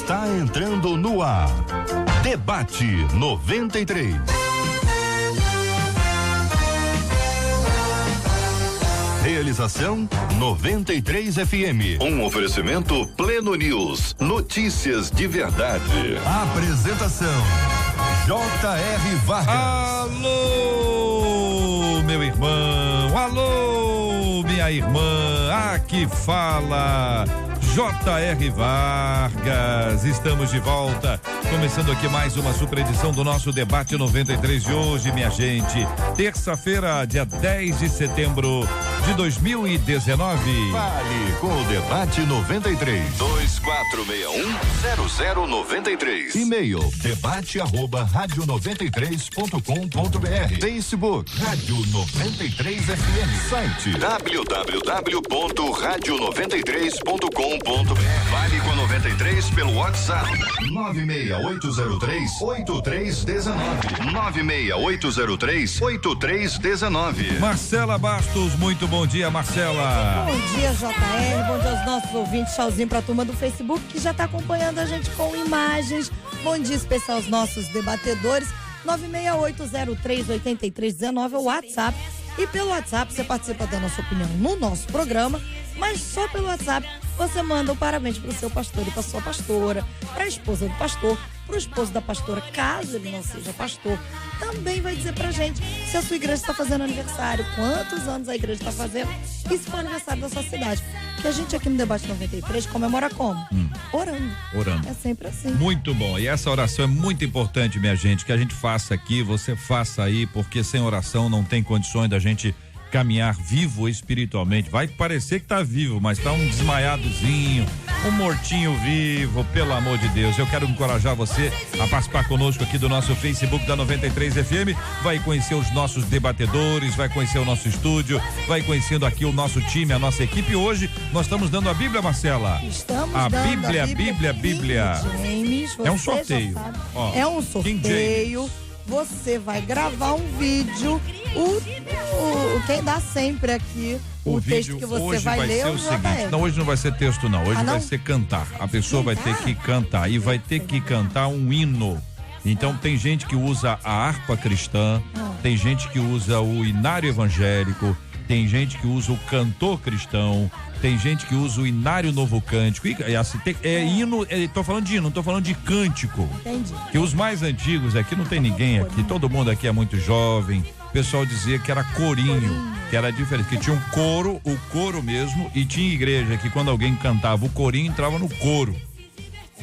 está entrando no ar. Debate 93. Realização 93 FM. Um oferecimento Pleno News. Notícias de verdade. Apresentação J.R. Vargas. Alô, meu irmão. Alô, minha irmã. Aqui fala J.R. Vargas. Estamos de volta, começando aqui mais uma super edição do nosso Debate 93 de hoje, minha gente. Terça-feira, dia 10 de setembro de 2019. Fale com o Debate 93. 2461-0093. E-mail debate@radio93.com.br. Facebook Rádio 93 FM. Site www.radio93.com.br. Fale com a 93 pelo WhatsApp 96803-8319. 96803-8319. Marcela Bastos, muito bom dia, Marcela. Bom dia, JR, bom dia aos nossos ouvintes. Tchauzinho pra turma do Facebook que já tá acompanhando a gente com imagens. Bom dia especial aos nossos debatedores. 96803-8319 é o WhatsApp. E pelo WhatsApp você participa dando a sua opinião no nosso programa, mas só pelo WhatsApp você manda um parabéns pro seu pastor e pra sua pastora, pra esposa do pastor, pro esposo da pastora, caso ele não seja pastor. Também vai dizer pra gente se a sua igreja está fazendo aniversário, quantos anos a igreja está fazendo e se for aniversário da sua cidade. Que a gente aqui no Debate 93 comemora como? Orando. Orando. É sempre assim. Muito bom. E essa oração é muito importante, minha gente, que a gente faça aqui, você faça aí, porque sem oração não tem condições da gente caminhar vivo espiritualmente. Vai parecer que tá vivo, mas tá um desmaiadozinho, um mortinho vivo, pelo amor de Deus. Eu quero encorajar você a participar conosco aqui do nosso Facebook da 93 FM. Vai conhecer os nossos debatedores, vai conhecer o nosso estúdio, vai conhecendo aqui o nosso time, a nossa equipe. Hoje nós estamos dando a Bíblia, Marcela. Estamos a dando Bíblia. James, é um sorteio. Ó, é um sorteio. Você vai gravar um vídeo. Quem dá sempre aqui o texto que você vai ler. O seguinte, não, hoje não vai ser texto não, hoje vai ser cantar. A pessoa vai ter que cantar e vai ter que cantar um hino. Então tem gente que usa a harpa cristã, tem gente que usa o hinário evangélico, tem gente que usa o cantor cristão, tem gente que usa o hinário novo cântico. Assim, hino, tô falando de hino, não tô falando de cântico. Entendi. Que os mais antigos aqui, não tem ninguém aqui, todo mundo aqui é muito jovem. O pessoal dizia que era corinho, que era diferente, que tinha um coro, o coro mesmo, e tinha igreja que quando alguém cantava o corinho, entrava no coro.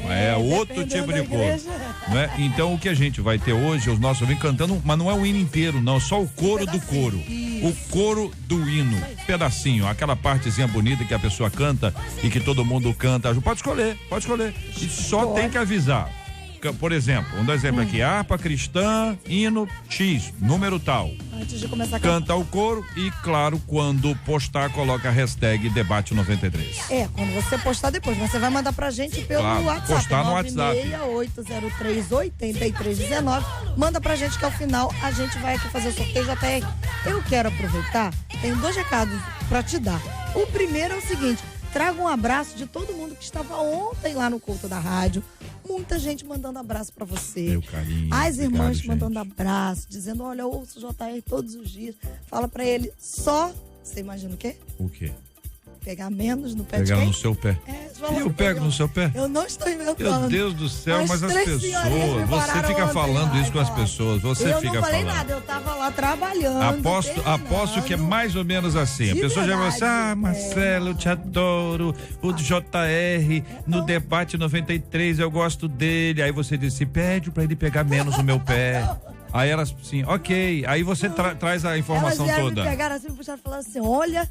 É outro tipo de coro, né? Então o que a gente vai ter hoje, os nossos ouvintes cantando, mas não é o hino inteiro, não, só o coro do coro. O coro do hino, pedacinho, aquela partezinha bonita que a pessoa canta e que todo mundo canta. Pode escolher. E só tem que avisar. Por exemplo, vamos dar exemplo aqui, harpa cristã, hino X, número tal. Antes de começar a canta o coro e, claro, quando postar, coloca a hashtag Debate 93. Quando você postar depois, você vai mandar pra gente pelo WhatsApp. Postar no WhatsApp. 968038319. Manda pra gente que ao final a gente vai aqui fazer o sorteio. JR, eu quero aproveitar, tenho 2 recados pra te dar. O primeiro é o seguinte: traga um abraço de todo mundo que estava ontem lá no culto da rádio. Muita gente mandando abraço pra você. Meu carinho. As irmãs mandando abraço, dizendo: olha, eu ouço o JR todos os dias. Fala pra ele só, você imagina o quê? O quê? Pegar menos no pé de Pegar quem? no seu pé. E eu pego no seu pé? Eu não estou inventando. Meu Deus do céu, mas as pessoas, você fica falando isso com as pessoas, você fica falando. Eu não falei nada, eu tava lá trabalhando. Aposto que é mais ou menos assim. A pessoa já vai assim: Marcelo, eu te adoro, o JR, no Debate 93 eu gosto dele. Aí você disse: pede pra ele pegar menos no meu pé. Aí elas, sim, ok. Aí você traz a informação elas toda. Me pegaram assim, puxaram e falaram assim: olha,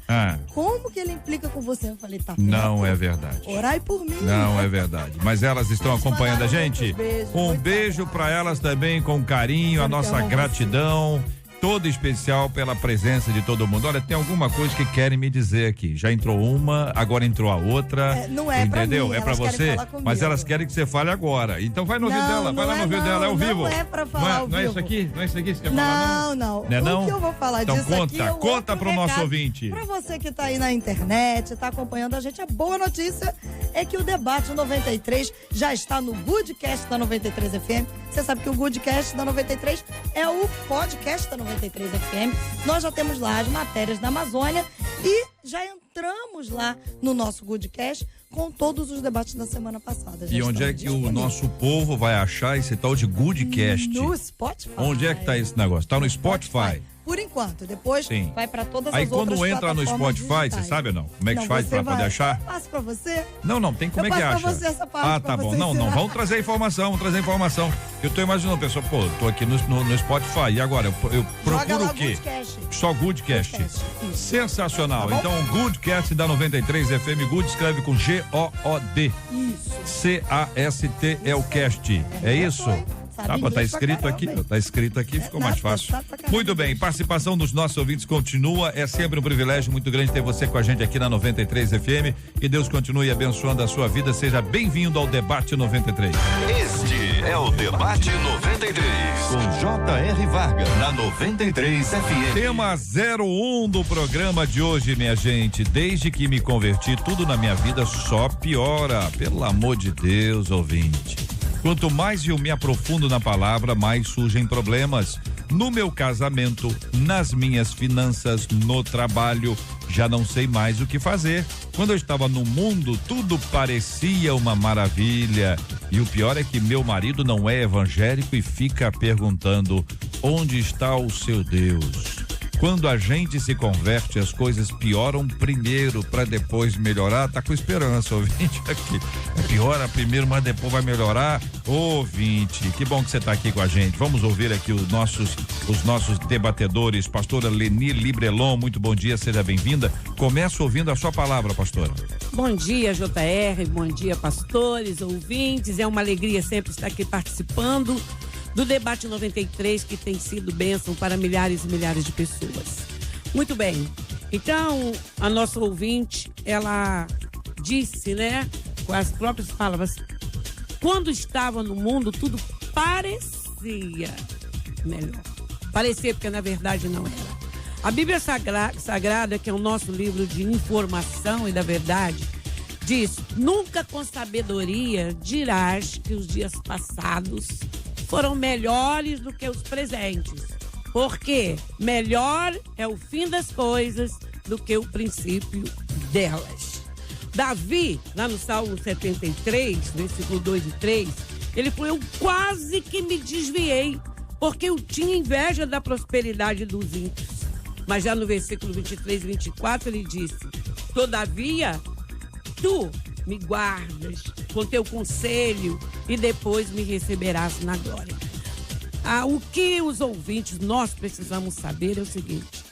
como que ele implica com você? Eu falei: tá. Não é verdade. Orai por mim. Não é verdade. Mas elas estão acompanhando a gente. Um beijo pra elas também, com carinho, a nossa gratidão. Todo especial pela presença de todo mundo. Olha, tem alguma coisa que querem me dizer aqui. Já entrou uma, agora entrou a outra. Não é entendeu? Pra mim, é pra você, mas elas querem que você fale agora. Então vai no ouvido dela, vai lá no ouvido dela, é ao vivo. Não é pra falar ao vivo. Não é isso aqui? Não é isso aqui que você quer falar? Não. Não é não? O que eu vou falar então disso aqui é conta pro nosso ouvinte. Pra você que tá aí na internet, tá acompanhando a gente, a boa notícia é que o Debate 93 já está no Goodcast da 93 FM. Você sabe que o Goodcast da 93 é o podcast da 93 FM. Nós já temos lá as matérias da Amazônia e já entramos lá no nosso Goodcast com todos os debates da semana passada. E onde é que o nosso povo vai achar esse tal de Goodcast? No Spotify. Onde é que tá esse negócio? Tá no Spotify? Por enquanto, depois Sim. vai para todas Aí as outras quando entra no Spotify, digitais. você sabe ou não? Como é que faz pra poder achar? Eu passo pra você. Não, tem como é que acha? Eu passo pra você essa parte. Tá bom. Não, vamos trazer informação, Eu tô imaginando, pessoal, tô aqui no Spotify, e agora? Eu procuro o quê? Goodcast. Só Goodcast. Sensacional. Tá então, Goodcast da 93 FM, Good escreve com G-O-O-D. Isso. C-A-S-T é o cast. É isso? Tá escrito aqui, ficou mais fácil. Muito bem, participação dos nossos ouvintes continua, é sempre um privilégio muito grande ter você com a gente aqui na 93 FM, que Deus continue abençoando a sua vida, seja bem-vindo ao Debate 93. Este é o Debate 93, com J.R. Vargas, na 93 FM. Tema 01 do programa de hoje, minha gente, desde que me converti, tudo na minha vida só piora, pelo amor de Deus, ouvinte. Quanto mais eu me aprofundo na palavra, mais surgem problemas. No meu casamento, nas minhas finanças, no trabalho, já não sei mais o que fazer. Quando eu estava no mundo, tudo parecia uma maravilha. E o pior é que meu marido não é evangélico e fica perguntando: onde está o seu Deus? Quando a gente se converte, as coisas pioram primeiro para depois melhorar. Tá com esperança, ouvinte, aqui. Piora primeiro, mas depois vai melhorar. Ouvinte, que bom que você tá aqui com a gente. Vamos ouvir aqui os nossos debatedores. Pastora Leni Librelon, muito bom dia, seja bem-vinda. Começa ouvindo a sua palavra, pastora. Bom dia, JR, bom dia, pastores, ouvintes. É uma alegria sempre estar aqui participando do Debate 93, que tem sido bênção para milhares e milhares de pessoas. Muito bem, então a nossa ouvinte, ela disse, né, com as próprias palavras, quando estava no mundo tudo parecia melhor. Parecia, porque na verdade não era. A Bíblia Sagrada, que é o nosso livro de informação e da verdade, diz: nunca com sabedoria dirás que os dias passados foram melhores do que os presentes, porque melhor é o fim das coisas do que o princípio delas. Davi, lá no Salmo 73, versículo 2 e 3, ele falou: eu quase que me desviei, porque eu tinha inveja da prosperidade dos ímpios. Mas já no versículo 23 e 24 ele disse: todavia, tu me guardas com teu conselho e depois me receberás na glória. O que os ouvintes, nós precisamos saber é o seguinte: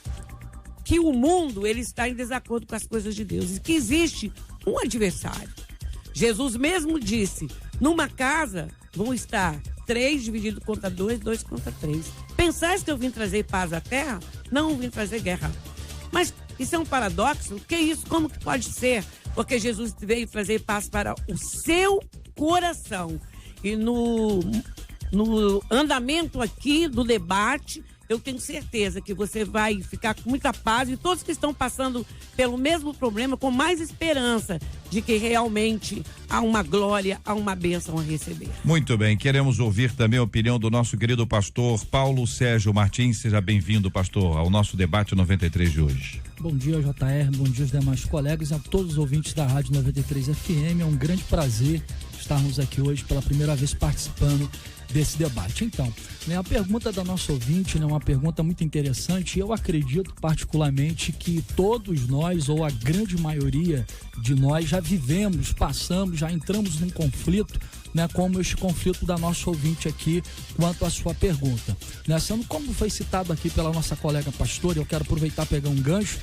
que o mundo, ele está em desacordo com as coisas de Deus e que existe um adversário. Jesus mesmo disse: numa casa vão estar 3 dividido contra 2, 2 contra 3. Pensais que eu vim trazer paz à terra? Não vim trazer guerra. Mas isso é um paradoxo? O que é isso? Como que pode ser? Porque Jesus veio trazer paz para o seu coração. E no andamento aqui do debate, eu tenho certeza que você vai ficar com muita paz, e todos que estão passando pelo mesmo problema, com mais esperança de que realmente há uma glória, há uma bênção a receber. Muito bem, queremos ouvir também a opinião do nosso querido pastor Paulo Sérgio Martins. Seja bem-vindo, pastor, ao nosso debate 93 de hoje. Bom dia, JR, bom dia aos demais colegas e a todos os ouvintes da Rádio 93 FM. É um grande prazer estarmos aqui hoje pela primeira vez participando desse debate. Então, a pergunta da nossa ouvinte é uma pergunta muito interessante, e eu acredito particularmente que todos nós, ou a grande maioria de nós, já vivemos, passamos, já entramos num conflito, como este conflito da nossa ouvinte aqui quanto à sua pergunta. Sendo como foi citado aqui pela nossa colega pastora, eu quero aproveitar e pegar um gancho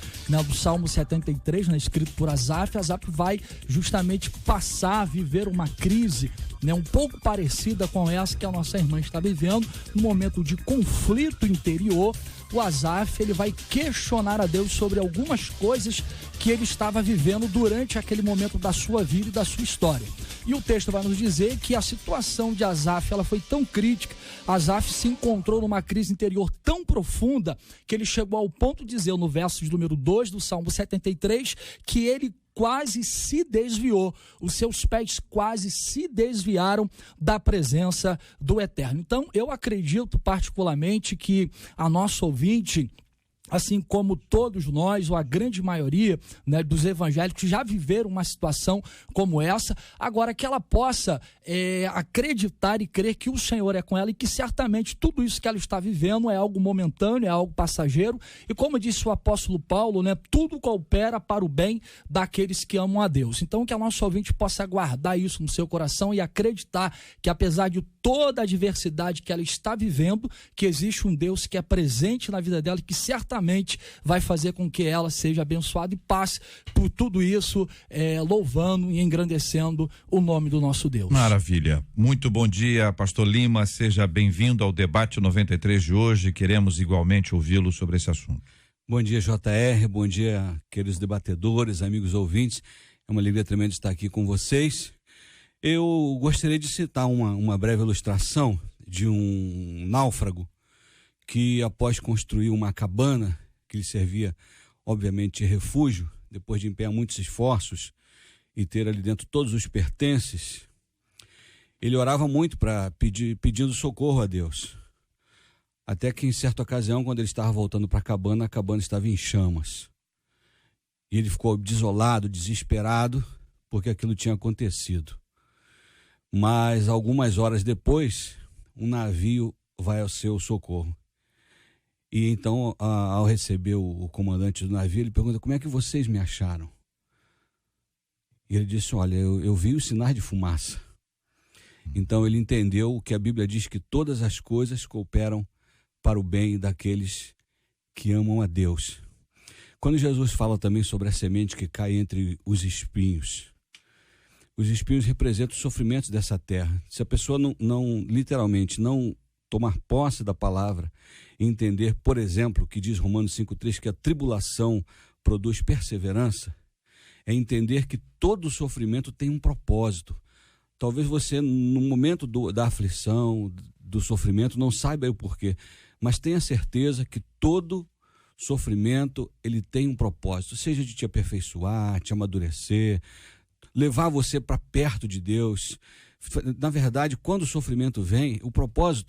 do Salmo 73, escrito por Asaf. Asaf vai justamente passar a viver uma crise um pouco parecida com essa que a nossa irmã está vivendo, no momento de conflito interior. O Asaf, ele vai questionar a Deus sobre algumas coisas que ele estava vivendo durante aquele momento da sua vida e da sua história. E o texto vai nos dizer que a situação de Asaf, ela foi tão crítica, Asaf se encontrou numa crise interior tão profunda, que ele chegou ao ponto de dizer, no verso de número 2 do Salmo 73, que ele quase se desviou, os seus pés quase se desviaram da presença do Eterno. Então, eu acredito particularmente que a nossa ouvinte, assim como todos nós, ou a grande maioria, né, dos evangélicos já viveram uma situação como essa, agora que ela possa acreditar e crer que o Senhor é com ela e que certamente tudo isso que ela está vivendo é algo momentâneo, é algo passageiro, e como disse o apóstolo Paulo, né, tudo coopera para o bem daqueles que amam a Deus. Então que a nossa ouvinte possa guardar isso no seu coração e acreditar que apesar de toda a adversidade que ela está vivendo, que existe um Deus que é presente na vida dela e que certamente vai fazer com que ela seja abençoada e passe por tudo isso, louvando e engrandecendo o nome do nosso Deus. Maravilha. Muito bom dia, pastor Lima, seja bem-vindo ao debate 93 de hoje, queremos igualmente ouvi-lo sobre esse assunto. Bom dia, JR, bom dia, queridos debatedores, amigos ouvintes, é uma alegria tremenda estar aqui com vocês. Eu gostaria de citar uma breve ilustração de um náufrago que, após construir uma cabana que lhe servia, obviamente, de refúgio, depois de empenhar muitos esforços e ter ali dentro todos os pertences, ele orava muito pedindo socorro a Deus. Até que, em certa ocasião, quando ele estava voltando para a cabana estava em chamas. E ele ficou desolado, desesperado, porque aquilo tinha acontecido. Mas, algumas horas depois, um navio vai ao seu socorro. E então, ao receber o comandante do navio, ele pergunta: como é que vocês me acharam? E ele disse: olha, eu vi os sinais de fumaça. Então ele entendeu que a Bíblia diz que todas as coisas cooperam para o bem daqueles que amam a Deus. Quando Jesus fala também sobre a semente que cai entre os espinhos, os espinhos representam os sofrimentos dessa terra. Se a pessoa literalmente não tomar posse da palavra e entender, por exemplo, que diz Romanos 5,3, que a tribulação produz perseverança, é entender que todo sofrimento tem um propósito. Talvez você, no momento da aflição, do sofrimento, não saiba o porquê, mas tenha certeza que todo sofrimento, ele tem um propósito, seja de te aperfeiçoar, te amadurecer, levar você para perto de Deus. Na verdade, quando o sofrimento vem,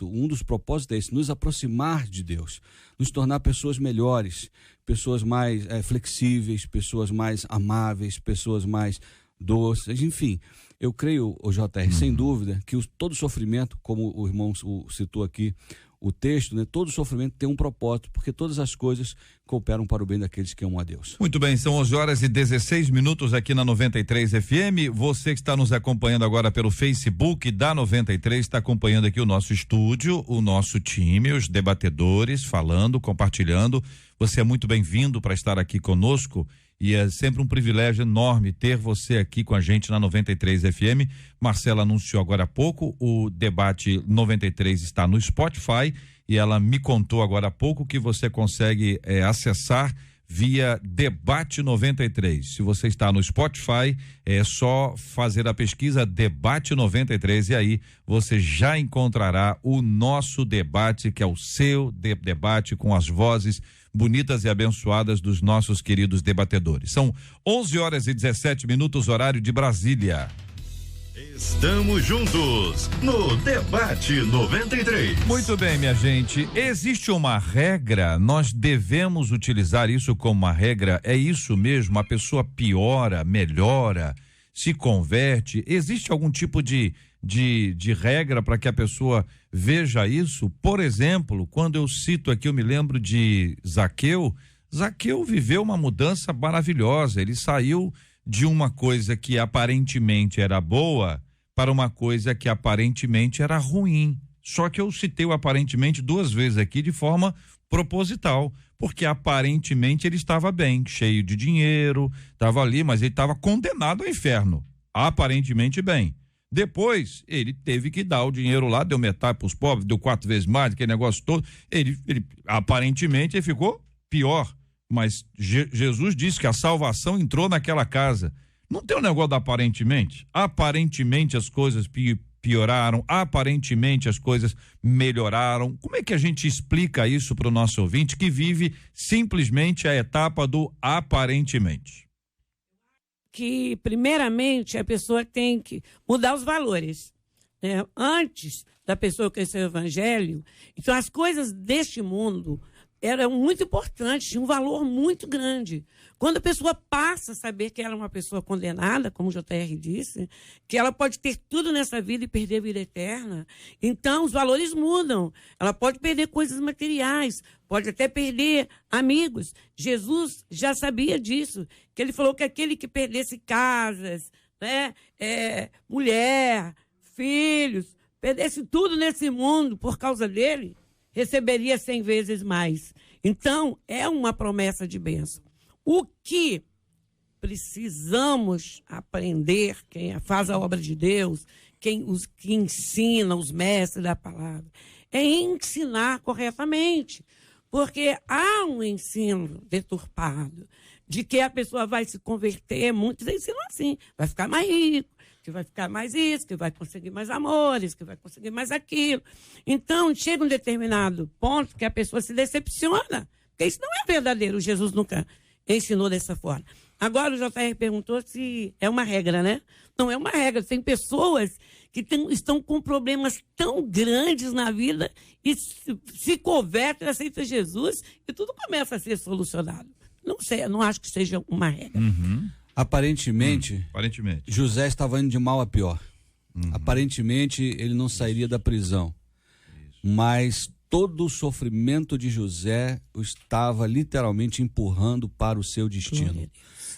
um dos propósitos é esse: nos aproximar de Deus, nos tornar pessoas melhores, pessoas mais flexíveis, pessoas mais amáveis, pessoas mais doces, enfim. Eu creio, JR, sem dúvida, que todo sofrimento, como o irmão citou aqui, o texto, né, todo sofrimento tem um propósito, porque todas as coisas cooperam para o bem daqueles que amam a Deus. Muito bem, são 11h16 aqui na 93 FM. Você que está nos acompanhando agora pelo Facebook da 93, está acompanhando aqui o nosso estúdio, o nosso time, os debatedores falando, compartilhando. Você é muito bem-vindo para estar aqui conosco. E é sempre um privilégio enorme ter você aqui com a gente na 93 FM. Marcela anunciou agora há pouco, o debate 93 está no Spotify e ela me contou agora há pouco que você consegue acessar via Debate 93. Se você está no Spotify, é só fazer a pesquisa Debate 93 e aí você já encontrará o nosso debate, que é o seu debate com as vozes bonitas e abençoadas dos nossos queridos debatedores. São 11h17, horário de Brasília. Estamos juntos no Debate 93. Muito bem, minha gente. Existe uma regra, nós devemos utilizar isso como uma regra. É isso mesmo? A pessoa piora, melhora, se converte? Existe algum tipo de regra para que a pessoa veja isso? Por exemplo, quando eu cito aqui, eu me lembro de Zaqueu. Zaqueu viveu uma mudança maravilhosa. Ele saiu de uma coisa que aparentemente era boa para uma coisa que aparentemente era ruim. Só que eu citei o aparentemente duas vezes aqui de forma proposital, porque aparentemente ele estava bem, cheio de dinheiro, estava ali, mas ele estava condenado ao inferno, aparentemente bem. Depois, ele teve que dar o dinheiro lá, deu metade para os pobres, deu 4 vezes mais, aquele negócio todo. Ele aparentemente ele ficou pior, mas Jesus disse que a salvação entrou naquela casa. Não tem um negócio do aparentemente? Aparentemente as coisas pioraram, aparentemente as coisas melhoraram. Como é que a gente explica isso para o nosso ouvinte que vive simplesmente a etapa do aparentemente? que, primeiramente, a pessoa tem que mudar os valores, né? Antes da pessoa conhecer o Evangelho, então as coisas deste mundo eram muito importantes, tinham um valor muito grande. Quando a pessoa passa a saber que ela é uma pessoa condenada, como o JR disse, que ela pode ter tudo nessa vida e perder a vida eterna, então os valores mudam. Ela pode perder coisas materiais, pode até perder amigos. Jesus já sabia disso, que ele falou que aquele que perdesse casas, né, mulher, filhos, perdesse tudo nesse mundo por causa dele, receberia 100 vezes mais. Então, é uma promessa de bênção. O que precisamos aprender, quem faz a obra de Deus, que ensina, os mestres da palavra, é ensinar corretamente. Porque há um ensino deturpado de que a pessoa vai se converter, muitos ensinam assim, vai ficar mais rico, que vai ficar mais isso, que vai conseguir mais amores, que vai conseguir mais aquilo. Então, chega um determinado ponto que a pessoa se decepciona, porque isso não é verdadeiro, Jesus nunca ensinou dessa forma. Agora o JR perguntou se é uma regra, né? Não é uma regra, tem pessoas que estão com problemas tão grandes na vida e se convertem, aceitam Jesus e tudo começa a ser solucionado. Não sei, não acho que seja uma regra. Aparentemente, José estava indo de mal a pior. Aparentemente, ele não sairia da prisão. Mas todo o sofrimento de José o estava literalmente empurrando para o seu destino.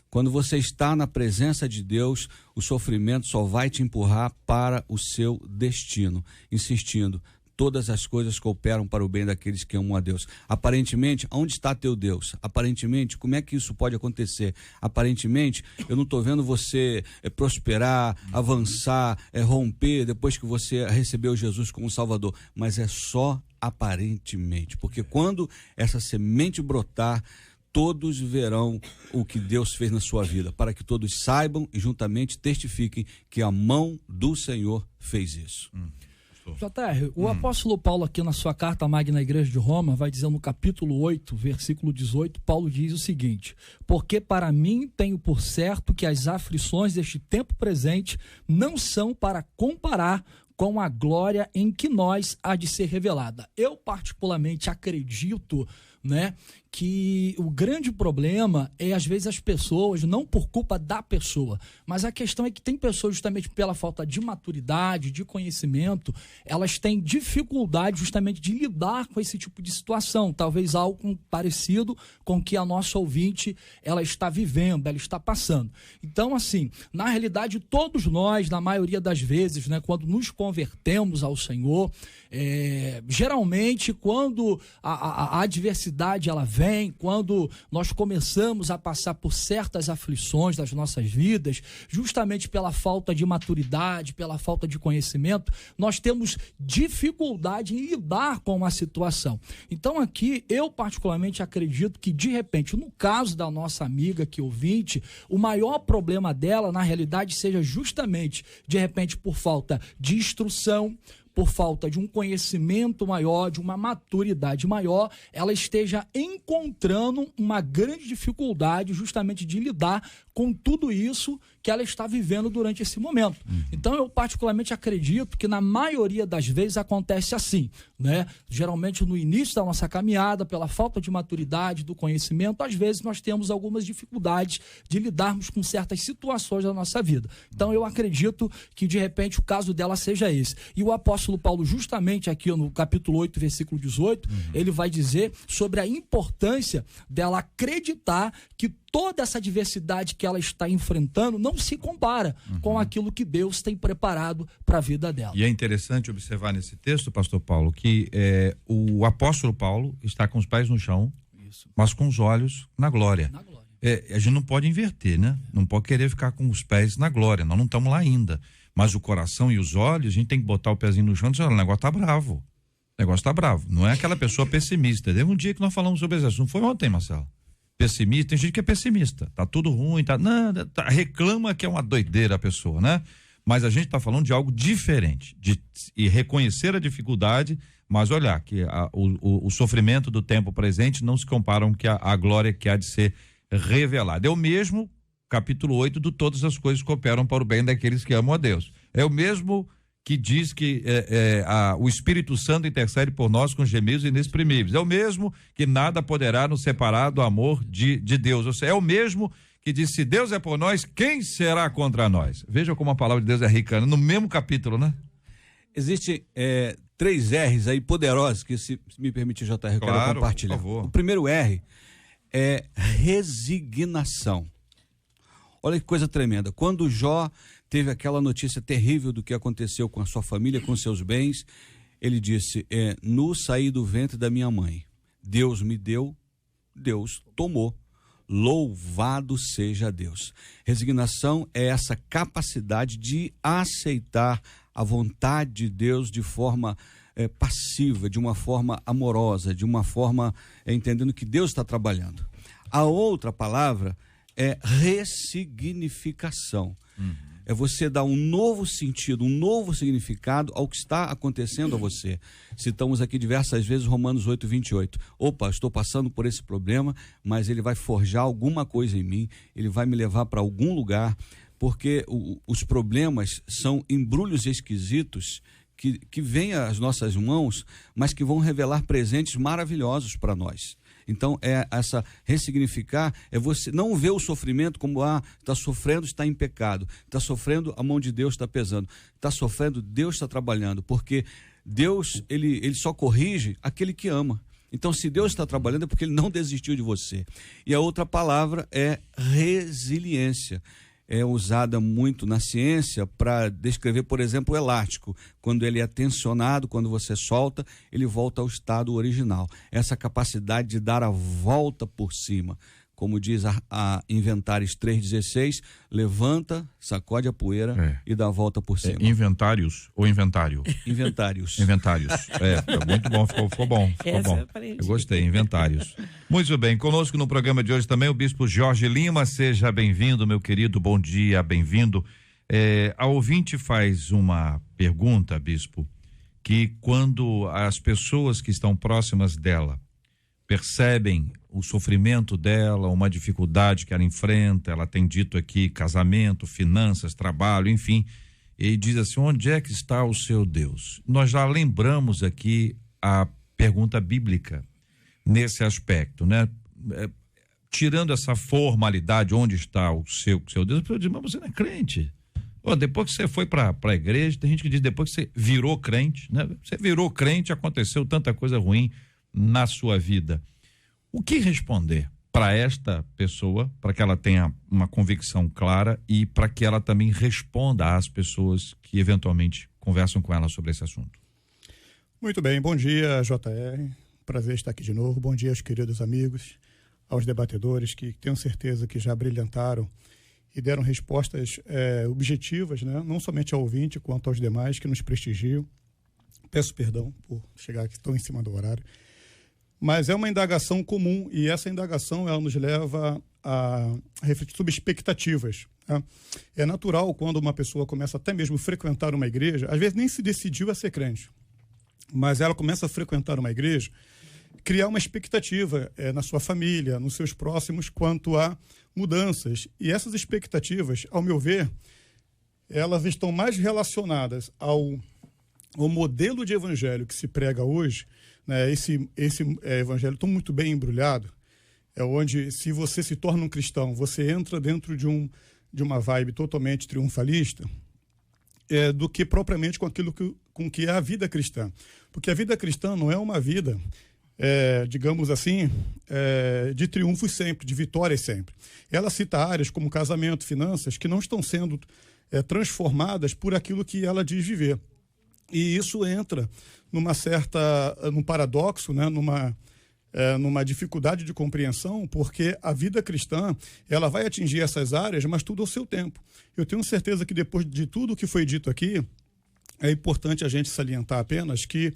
Quando você está na presença de Deus, o sofrimento só vai te empurrar para o seu destino. Insistindo, todas as coisas cooperam para o bem daqueles que amam a Deus. Aparentemente, onde está teu Deus? Aparentemente, como é que isso pode acontecer? Aparentemente, eu não estou vendo você prosperar, avançar, romper depois que você recebeu Jesus como Salvador. Mas é só aparentemente, porque quando essa semente brotar, todos verão o que Deus fez na sua vida, para que todos saibam e juntamente testifiquem que a mão do Senhor fez isso. JR, o apóstolo Paulo aqui na sua carta à Magna Igreja de Roma vai dizer no capítulo 8, versículo 18, Paulo diz o seguinte: porque para mim tenho por certo que as aflições deste tempo presente não são para comparar com a glória em que nós há de ser revelada. Eu particularmente acredito, né, que o grande problema é, às vezes, as pessoas, não por culpa da pessoa, mas a questão é que tem pessoas, justamente pela falta de maturidade, de conhecimento, elas têm dificuldade justamente de lidar com esse tipo de situação, talvez algo parecido com o que a nossa ouvinte, ela está vivendo, ela está passando. Então, assim, na realidade, todos nós, na maioria das vezes, né, quando nos convertemos ao Senhor, geralmente, quando a adversidade, ela vem, quando nós começamos a passar por certas aflições das nossas vidas, justamente pela falta de maturidade, pela falta de conhecimento, nós temos dificuldade em lidar com uma situação. Então aqui, eu particularmente acredito que, de repente, no caso da nossa amiga que ouvinte, o maior problema dela, na realidade, seja justamente, de repente, por falta de instrução, por falta de um conhecimento maior, de uma maturidade maior, ela esteja encontrando uma grande dificuldade justamente de lidar com tudo isso que ela está vivendo durante esse momento. Então, eu particularmente acredito que na maioria das vezes acontece assim, né? Geralmente no início da nossa caminhada, pela falta de maturidade, do conhecimento, às vezes nós temos algumas dificuldades de lidarmos com certas situações da nossa vida. Então, eu acredito que, de repente, o caso dela seja esse. E o apóstolo Paulo, justamente aqui no capítulo 8, versículo 18, ele vai dizer sobre a importância dela acreditar que toda essa diversidade que ela está enfrentando não se compara com aquilo que Deus tem preparado para a vida dela. E é interessante observar nesse texto, pastor Paulo, que o apóstolo Paulo está com os pés no chão, mas com os olhos na glória. Na glória. A gente não pode inverter, né? Não pode querer ficar com os pés na glória, nós não estamos lá ainda. Mas o coração e os olhos, a gente tem que botar o pezinho no chão e dizer, olha, o negócio tá bravo. O negócio tá bravo. Não é aquela pessoa pessimista. Teve um dia que nós falamos sobre esse assunto, foi ontem, Marcelo. Pessimista, tem gente que é pessimista, tá tudo ruim, reclama que é uma doideira a pessoa, né? Mas a gente tá falando de algo diferente, e reconhecer a dificuldade, mas olhar que o sofrimento do tempo presente não se compara com a glória que há de ser revelada. Eu mesmo capítulo 8 do todas as coisas cooperam para o bem daqueles que amam a Deus. É o mesmo que diz que o Espírito Santo intercede por nós com gemidos inexprimíveis. É o mesmo que nada poderá nos separar do amor de Deus. Ou seja, é o mesmo que diz: se Deus é por nós, quem será contra nós? Veja como a palavra de Deus é rica, no mesmo capítulo, né? Existem 3 R's aí poderosos que, se me permitir, JR, eu quero compartilhar. Por favor. O primeiro R é resignação. Olha que coisa tremenda. Quando Jó teve aquela notícia terrível do que aconteceu com a sua família, com seus bens, ele disse: no saí do ventre da minha mãe, Deus me deu, Deus tomou. Louvado seja Deus. Resignação é essa capacidade de aceitar a vontade de Deus de forma passiva, de uma forma amorosa, de uma forma entendendo que Deus está trabalhando. A outra palavra é ressignificação. É você dar um novo sentido, um novo significado ao que está acontecendo a você. Citamos aqui diversas vezes Romanos 8:28. Opa, estou passando por esse problema, mas ele vai forjar alguma coisa em mim, ele vai me levar para algum lugar, porque os problemas são embrulhos esquisitos que vêm às nossas mãos, mas que vão revelar presentes maravilhosos para nós. Então, essa ressignificar é você não ver o sofrimento como está sofrendo, está em pecado, está sofrendo, a mão de Deus está pesando, está sofrendo, Deus está trabalhando, porque Deus ele só corrige aquele que ama. Então, se Deus está trabalhando é porque ele não desistiu de você. E a outra palavra é resiliência. É usada muito na ciência para descrever, por exemplo, o elástico. Quando ele é tensionado, quando você solta, ele volta ao estado original. Essa capacidade de dar a volta por cima. Como diz a Inventários 3,16, levanta, sacode a poeira e dá a volta por cima. Inventários ou inventário? Inventários. Inventários. Muito bom, ficou bom. Ficou bom. Eu gostei, inventários. Muito bem, conosco no programa de hoje também o bispo Jorge Lima. Seja bem-vindo, meu querido, bom dia, bem-vindo. A ouvinte faz uma pergunta, bispo, que quando as pessoas que estão próximas dela percebem o sofrimento dela, uma dificuldade que ela enfrenta, ela tem dito aqui casamento, finanças, trabalho, enfim, e diz assim: onde é que está o seu Deus? Nós já lembramos aqui a pergunta bíblica nesse aspecto, né? Tirando essa formalidade, onde está o seu Deus, a pessoa diz: mas você não é crente. Depois que você foi para a igreja, tem gente que diz depois que você virou crente, né? Você virou crente, aconteceu tanta coisa ruim na sua vida. O que responder para esta pessoa, para que ela tenha uma convicção clara e para que ela também responda às pessoas que eventualmente conversam com ela sobre esse assunto? Muito bem, bom dia, JR, prazer estar aqui de novo, bom dia aos queridos amigos, aos debatedores que tenho certeza que já brilhantaram e deram respostas objetivas, né? Não somente ao ouvinte, quanto aos demais que nos prestigiam. Peço perdão por chegar aqui tão em cima do horário. Mas é uma indagação comum e essa indagação ela nos leva a refletir sobre expectativas. Tá? É natural quando uma pessoa começa até mesmo a frequentar uma igreja, às vezes nem se decidiu a ser crente, mas ela começa a frequentar uma igreja, criar uma expectativa na sua família, nos seus próximos, quanto a mudanças. E essas expectativas, ao meu ver, elas estão mais relacionadas ao modelo de evangelho que se prega hoje, né? Esse evangelho tão muito bem embrulhado, é onde, se você se torna um cristão, você entra dentro de uma vibe totalmente triunfalista, do que propriamente com aquilo com que é a vida cristã. Porque a vida cristã não é uma vida, digamos assim, de triunfos sempre, de vitórias sempre. Ela cita áreas como casamento, finanças, que não estão sendo transformadas por aquilo que ela diz viver. E isso entra num paradoxo, né? Numa dificuldade de compreensão, porque a vida cristã ela vai atingir essas áreas, mas tudo ao seu tempo. Eu tenho certeza que depois de tudo que foi dito aqui, é importante a gente salientar apenas que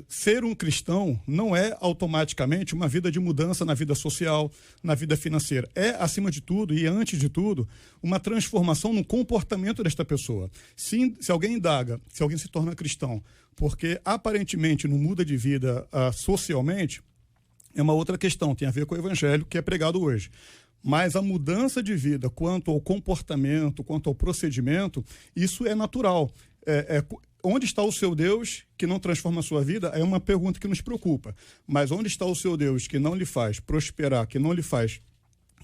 ser um cristão não é automaticamente uma vida de mudança na vida social, na vida financeira. É, acima de tudo e antes de tudo, uma transformação no comportamento desta pessoa. Se alguém indaga, se alguém se torna cristão, porque aparentemente não muda de vida socialmente, é uma outra questão, tem a ver com o evangelho que é pregado hoje. Mas a mudança de vida, quanto ao comportamento, quanto ao procedimento, isso é natural. Onde está o seu Deus que não transforma a sua vida? É uma pergunta que nos preocupa. Mas onde está o seu Deus que não lhe faz prosperar, que não lhe faz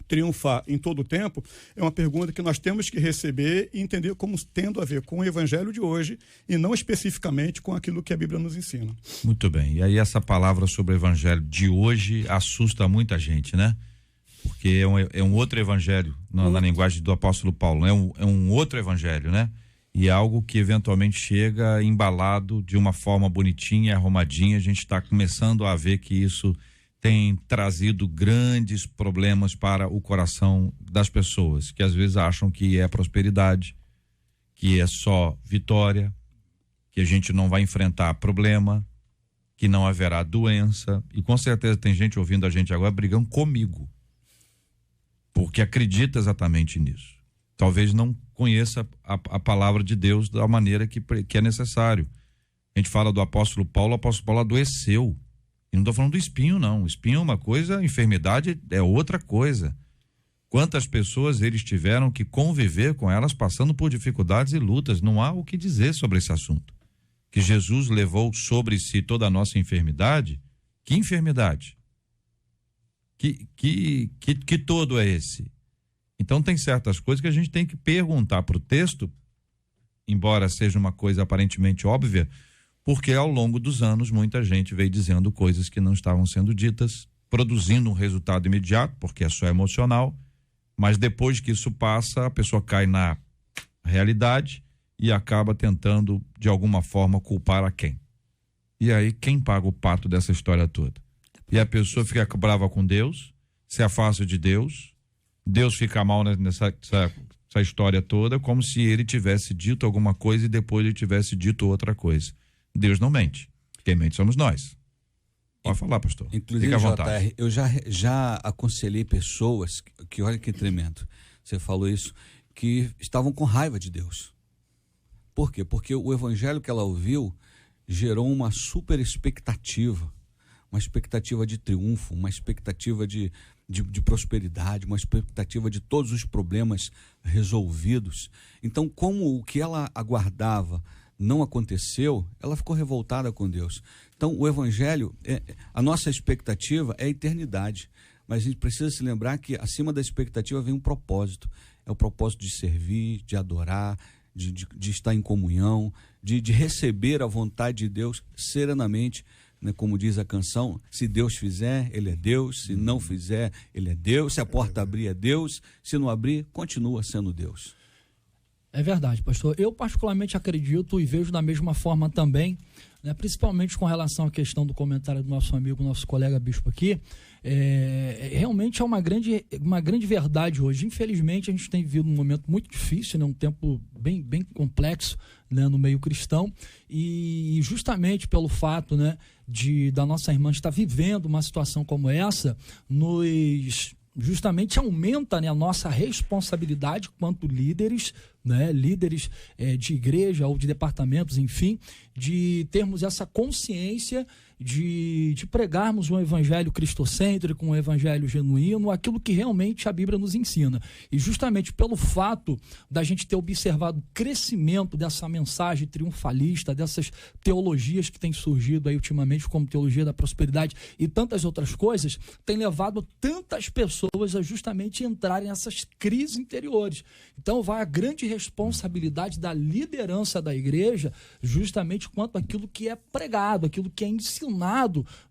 triunfar em todo o tempo? É uma pergunta que nós temos que receber e entender como tendo a ver com o evangelho de hoje e não especificamente com aquilo que a Bíblia nos ensina. Muito bem. E aí essa palavra sobre o evangelho de hoje assusta muita gente, né? Porque é um outro evangelho, na linguagem do apóstolo Paulo, é um outro evangelho, né? E é algo que eventualmente chega embalado de uma forma bonitinha, arrumadinha. A gente está começando a ver que isso tem trazido grandes problemas para o coração das pessoas, que às vezes acham que é prosperidade, que é só vitória, que a gente não vai enfrentar problema, que não haverá doença. E com certeza tem gente ouvindo a gente agora brigando comigo, porque acredita exatamente nisso. Talvez não conheça a palavra de Deus da maneira que é necessário. A gente fala do apóstolo Paulo, o apóstolo Paulo adoeceu. E não estou falando do espinho, não. O espinho é uma coisa, a enfermidade é outra coisa. Quantas pessoas eles tiveram que conviver com elas passando por dificuldades e lutas. Não há o que dizer sobre esse assunto. Que Jesus levou sobre si toda a nossa enfermidade. Que enfermidade? Que todo é esse? Então tem certas coisas que a gente tem que perguntar para o texto, embora seja uma coisa aparentemente óbvia, porque ao longo dos anos muita gente veio dizendo coisas que não estavam sendo ditas, produzindo um resultado imediato, porque é só emocional, mas depois que isso passa, a pessoa cai na realidade e acaba tentando de alguma forma culpar a quem? E aí quem paga o pato dessa história toda? E a pessoa fica brava com Deus, se afasta de Deus, Deus fica mal nessa história toda, como se ele tivesse dito alguma coisa e depois ele tivesse dito outra coisa. Deus não mente. Quem mente somos nós. Pode falar, pastor. Inclusive, JR, eu já aconselhei pessoas que olha que tremendo. Você falou isso, que estavam com raiva de Deus. Por quê? Porque o evangelho que ela ouviu gerou uma super expectativa, uma expectativa de triunfo, uma expectativa de prosperidade, uma expectativa de todos os problemas resolvidos. Então, como o que ela aguardava não aconteceu, ela ficou revoltada com Deus. Então, o evangelho, a nossa expectativa é a eternidade, mas a gente precisa se lembrar que acima da expectativa vem um propósito. É o propósito de servir, de adorar, de estar em comunhão, de receber a vontade de Deus serenamente, né? Como diz a canção, se Deus fizer, Ele é Deus, se não fizer, Ele é Deus, se a porta abrir, é Deus, se não abrir, continua sendo Deus. É verdade, pastor. Eu particularmente acredito e vejo da mesma forma também, né, principalmente com relação à questão do comentário do nosso amigo, nosso colega bispo aqui, realmente é uma grande verdade hoje. Infelizmente, a gente tem vivido um momento muito difícil, né, um tempo bem complexo, né, no meio cristão, e justamente pelo fato, né, da nossa irmã estar vivendo uma situação como essa, justamente aumenta, né, a nossa responsabilidade quanto líderes, né, de igreja ou de departamentos, enfim, de termos essa consciência de pregarmos um evangelho cristocêntrico, um evangelho genuíno, aquilo que realmente a Bíblia nos ensina. E justamente pelo fato da gente ter observado o crescimento dessa mensagem triunfalista, dessas teologias que têm surgido aí ultimamente, como teologia da prosperidade e tantas outras coisas, tem levado tantas pessoas a justamente entrarem nessas crises interiores. Então vai a grande responsabilidade da liderança da igreja, justamente quanto àquilo que é pregado, aquilo que é ensinado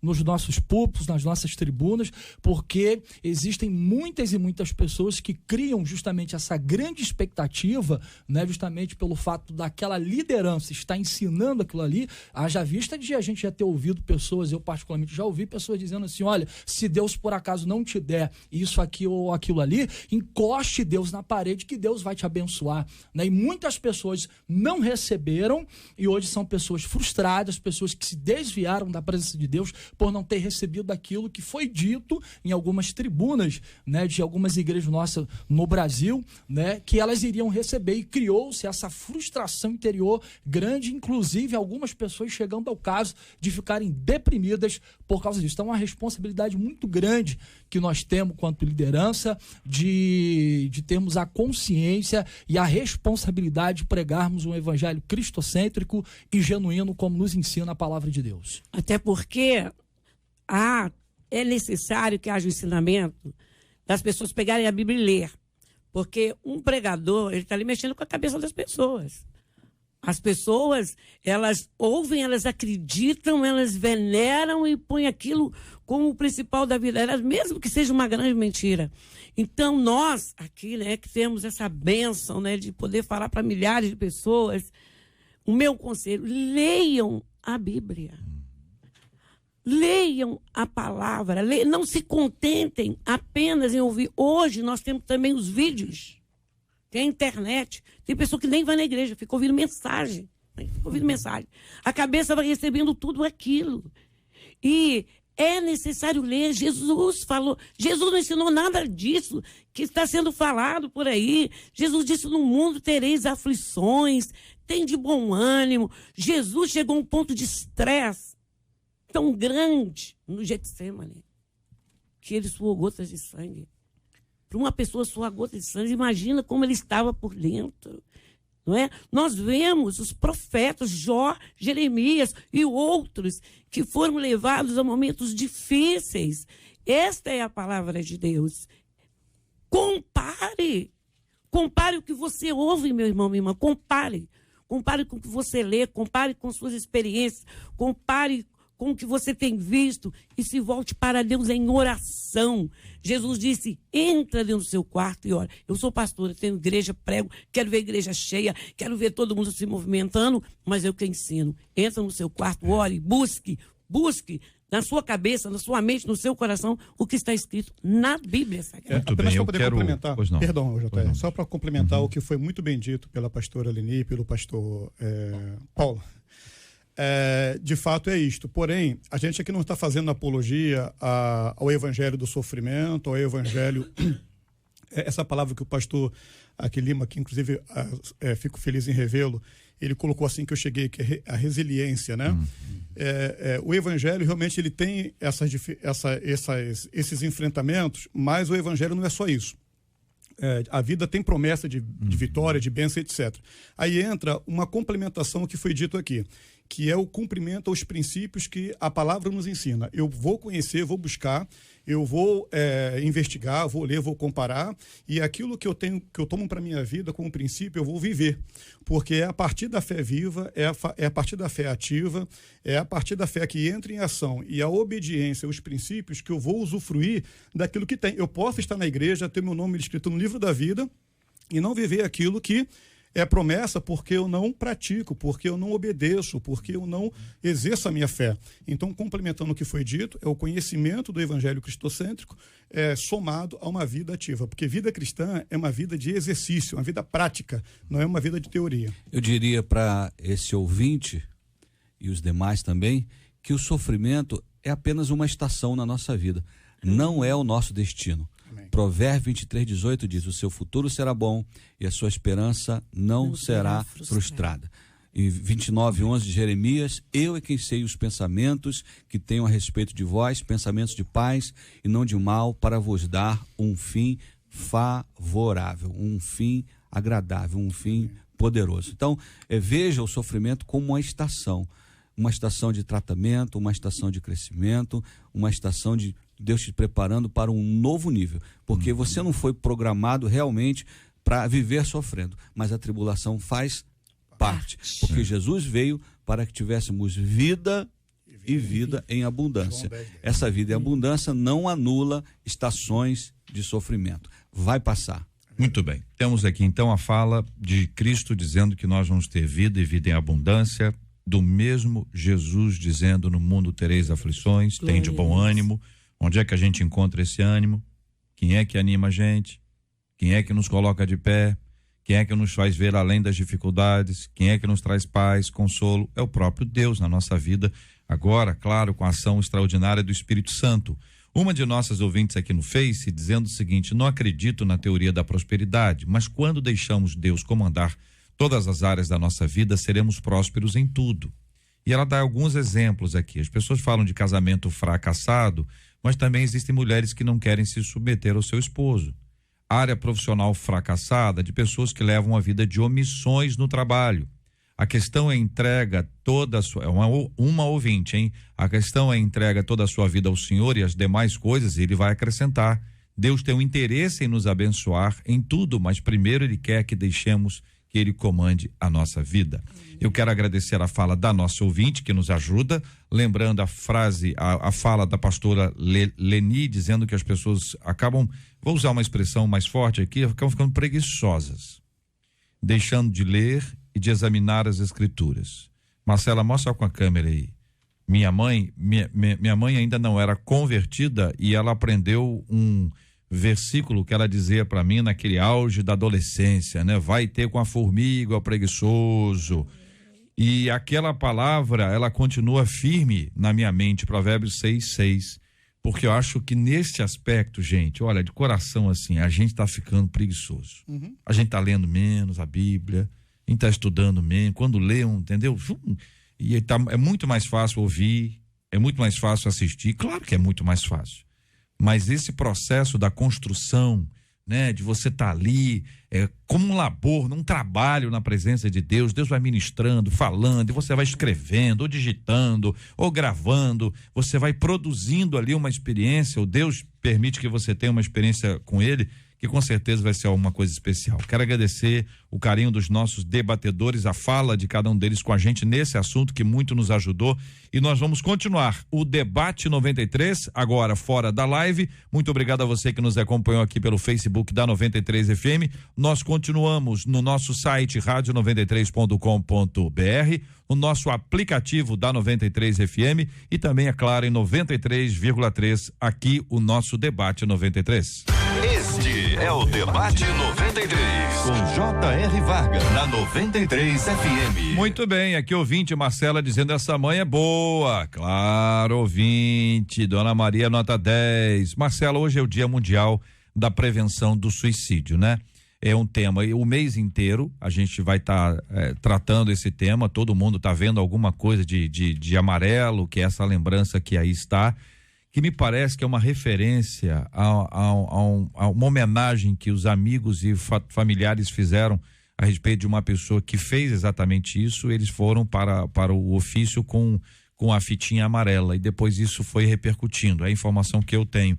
nos nossos púlpitos, nas nossas tribunas, porque existem muitas e muitas pessoas que criam justamente essa grande expectativa, né, justamente pelo fato daquela liderança estar ensinando aquilo ali, haja vista de a gente já ter ouvido pessoas, eu particularmente já ouvi pessoas dizendo assim, olha, se Deus por acaso não te der isso aqui ou aquilo ali, encoste Deus na parede que Deus vai te abençoar. né? E muitas pessoas não receberam e hoje são pessoas frustradas, pessoas que se desviaram da presença de Deus por não ter recebido aquilo que foi dito em algumas tribunas, né, de algumas igrejas nossas no Brasil, né, que elas iriam receber, e criou-se essa frustração interior grande, inclusive algumas pessoas chegando ao caso de ficarem deprimidas por causa disso. Então, uma responsabilidade muito grande que nós temos quanto liderança de termos a consciência e a responsabilidade de pregarmos um evangelho cristocêntrico e genuíno, como nos ensina a palavra de Deus. Até porque é necessário que haja o ensinamento das pessoas pegarem a Bíblia e ler. Porque um pregador, ele está ali mexendo com a cabeça das pessoas. As pessoas, elas ouvem, elas acreditam, elas veneram e põem aquilo como o principal da vida delas, mesmo que seja uma grande mentira. Então, nós aqui, né, que temos essa bênção, né, de poder falar para milhares de pessoas, o meu conselho, leiam a Bíblia. Leiam a palavra, não se contentem apenas em ouvir. Hoje nós temos também os vídeos, tem a internet, tem pessoa que nem vai na igreja, fica ouvindo mensagem. A cabeça vai recebendo tudo aquilo. E é necessário ler. Jesus falou, Jesus não ensinou nada disso que está sendo falado por aí. Jesus disse: no mundo tereis aflições, tem de bom ânimo. Jesus chegou a um ponto de estresse tão grande no Getsêmani, que ele suou gotas de sangue. Para uma pessoa suar gotas de sangue, imagina como ele estava por dentro, não é? Nós vemos os profetas Jó, Jeremias e outros que foram levados a momentos difíceis. Esta é a palavra de Deus. Compare o que você ouve, meu irmão, minha irmã, compare com o que você lê, compare com suas experiências, compare com o que você tem visto e se volte para Deus em oração. Jesus disse: entra dentro do seu quarto e ora. Eu sou pastora, tenho igreja, prego, quero ver a igreja cheia, quero ver todo mundo se movimentando, mas eu que ensino. Entra no seu quarto, ore, busque na sua cabeça, na sua mente, no seu coração, o que está escrito na Bíblia Sagrada. Muito apenas bem, para poder complementar, perdão, JR, só para complementar o que foi muito bem dito pela pastora Leni e pelo pastor Paulo. De fato é isto. Porém, a gente aqui não está fazendo apologia ao evangelho do sofrimento, ao evangelho... Essa palavra que o pastor aqui Lima, que inclusive fico feliz em revê-lo, ele colocou assim que eu cheguei, que é a resiliência, né? O evangelho realmente ele tem esses enfrentamentos, mas o evangelho não é só isso. A vida tem promessa de vitória, de bênção, etc. Aí entra uma complementação que foi dito aqui, que é o cumprimento aos princípios que a palavra nos ensina. Eu vou conhecer, vou buscar, eu vou investigar, vou ler, vou comparar, e aquilo que eu tomo para minha vida como princípio, eu vou viver. Porque é a partir da fé viva, é a partir da fé ativa, é a partir da fé que entra em ação e a obediência aos princípios que eu vou usufruir daquilo que tem. Eu posso estar na igreja, ter meu nome escrito no livro da vida e não viver aquilo que é promessa, porque eu não pratico, porque eu não obedeço, porque eu não exerço a minha fé. Então, complementando o que foi dito, é o conhecimento do evangelho cristocêntrico somado a uma vida ativa, porque vida cristã é uma vida de exercício, uma vida prática, não é uma vida de teoria. Eu diria para esse ouvinte e os demais também, que o sofrimento é apenas uma estação na nossa vida, não é o nosso destino. Provérbio 23:18 diz: o seu futuro será bom e a sua esperança não será frustrada. Em 29:11 de Jeremias: eu é quem sei os pensamentos que tenho a respeito de vós, pensamentos de paz e não de mal, para vos dar um fim favorável, um fim agradável, um fim poderoso. Então, veja o sofrimento como uma estação de tratamento, uma estação de crescimento, uma estação de Deus te preparando para um novo nível, porque você não foi programado realmente para viver sofrendo, mas a tribulação faz parte, porque Jesus veio para que tivéssemos vida e vida em abundância. Essa vida em abundância não anula estações de sofrimento, vai passar. Muito bem, temos aqui então a fala de Cristo dizendo que nós vamos ter vida e vida em abundância, do mesmo Jesus dizendo: no mundo tereis aflições, tem de bom ânimo. Onde é que a gente encontra esse ânimo? Quem é que anima a gente? Quem é que nos coloca de pé? Quem é que nos faz ver além das dificuldades? Quem é que nos traz paz, consolo? É o próprio Deus na nossa vida. Agora, claro, com a ação extraordinária do Espírito Santo. Uma de nossas ouvintes aqui no Face dizendo o seguinte: não acredito na teoria da prosperidade, mas quando deixamos Deus comandar todas as áreas da nossa vida, seremos prósperos em tudo. E ela dá alguns exemplos aqui. As pessoas falam de casamento fracassado, mas também existem mulheres que não querem se submeter ao seu esposo. Área profissional fracassada, de pessoas que levam a vida de omissões no trabalho. A questão é entrega toda a sua, uma ouvinte, hein? A questão é entrega toda a sua vida ao Senhor e as demais coisas ele vai acrescentar. Deus tem um interesse em nos abençoar em tudo, mas primeiro ele quer que deixemos que ele comande a nossa vida. Eu quero agradecer a fala da nossa ouvinte que nos ajuda, lembrando a frase, a fala da pastora Leni, dizendo que as pessoas acabam, vou usar uma expressão mais forte aqui, acabam ficando preguiçosas, deixando de ler e de examinar as escrituras. Marcela, mostra com a câmera aí. Minha mãe ainda não era convertida e ela aprendeu um versículo que ela dizia para mim naquele auge da adolescência, né? Vai ter com a formiga, o preguiçoso. E aquela palavra, ela continua firme na minha mente, Provérbios 6:6. Porque eu acho que nesse aspecto, gente, olha, de coração assim, a gente tá ficando preguiçoso. A gente tá lendo menos a Bíblia, a gente tá estudando menos, quando lê, entendeu? E é muito mais fácil ouvir, é muito mais fácil assistir, claro que é muito mais fácil. Mas esse processo da construção, né, de você estar ali, como um labor, num trabalho na presença de Deus, Deus vai ministrando, falando, e você vai escrevendo, ou digitando, ou gravando, você vai produzindo ali uma experiência, ou Deus permite que você tenha uma experiência com Ele, que com certeza vai ser alguma coisa especial. Quero agradecer o carinho dos nossos debatedores, a fala de cada um deles com a gente nesse assunto que muito nos ajudou, e nós vamos continuar o Debate 93, agora fora da live. Muito obrigado a você que nos acompanhou aqui pelo Facebook da 93 FM. Nós continuamos no nosso site radio93.com.br, no nosso aplicativo da 93 FM e também, é claro, em 93,3 aqui o nosso Debate 93. Este é o Debate 93, com J.R. Varga, na 93 FM. Muito bem, aqui ouvinte Marcela dizendo essa mãe é boa. Claro, ouvinte, Dona Maria nota 10. Marcela, hoje é o Dia Mundial da Prevenção do Suicídio, né? É um tema, e o mês inteiro a gente vai estar tratando esse tema, todo mundo está vendo alguma coisa de amarelo, que é essa lembrança que aí está, que me parece que é uma referência a uma homenagem que os amigos e familiares fizeram a respeito de uma pessoa que fez exatamente isso. Eles foram para o ofício com a fitinha amarela e depois isso foi repercutindo, é a informação que eu tenho.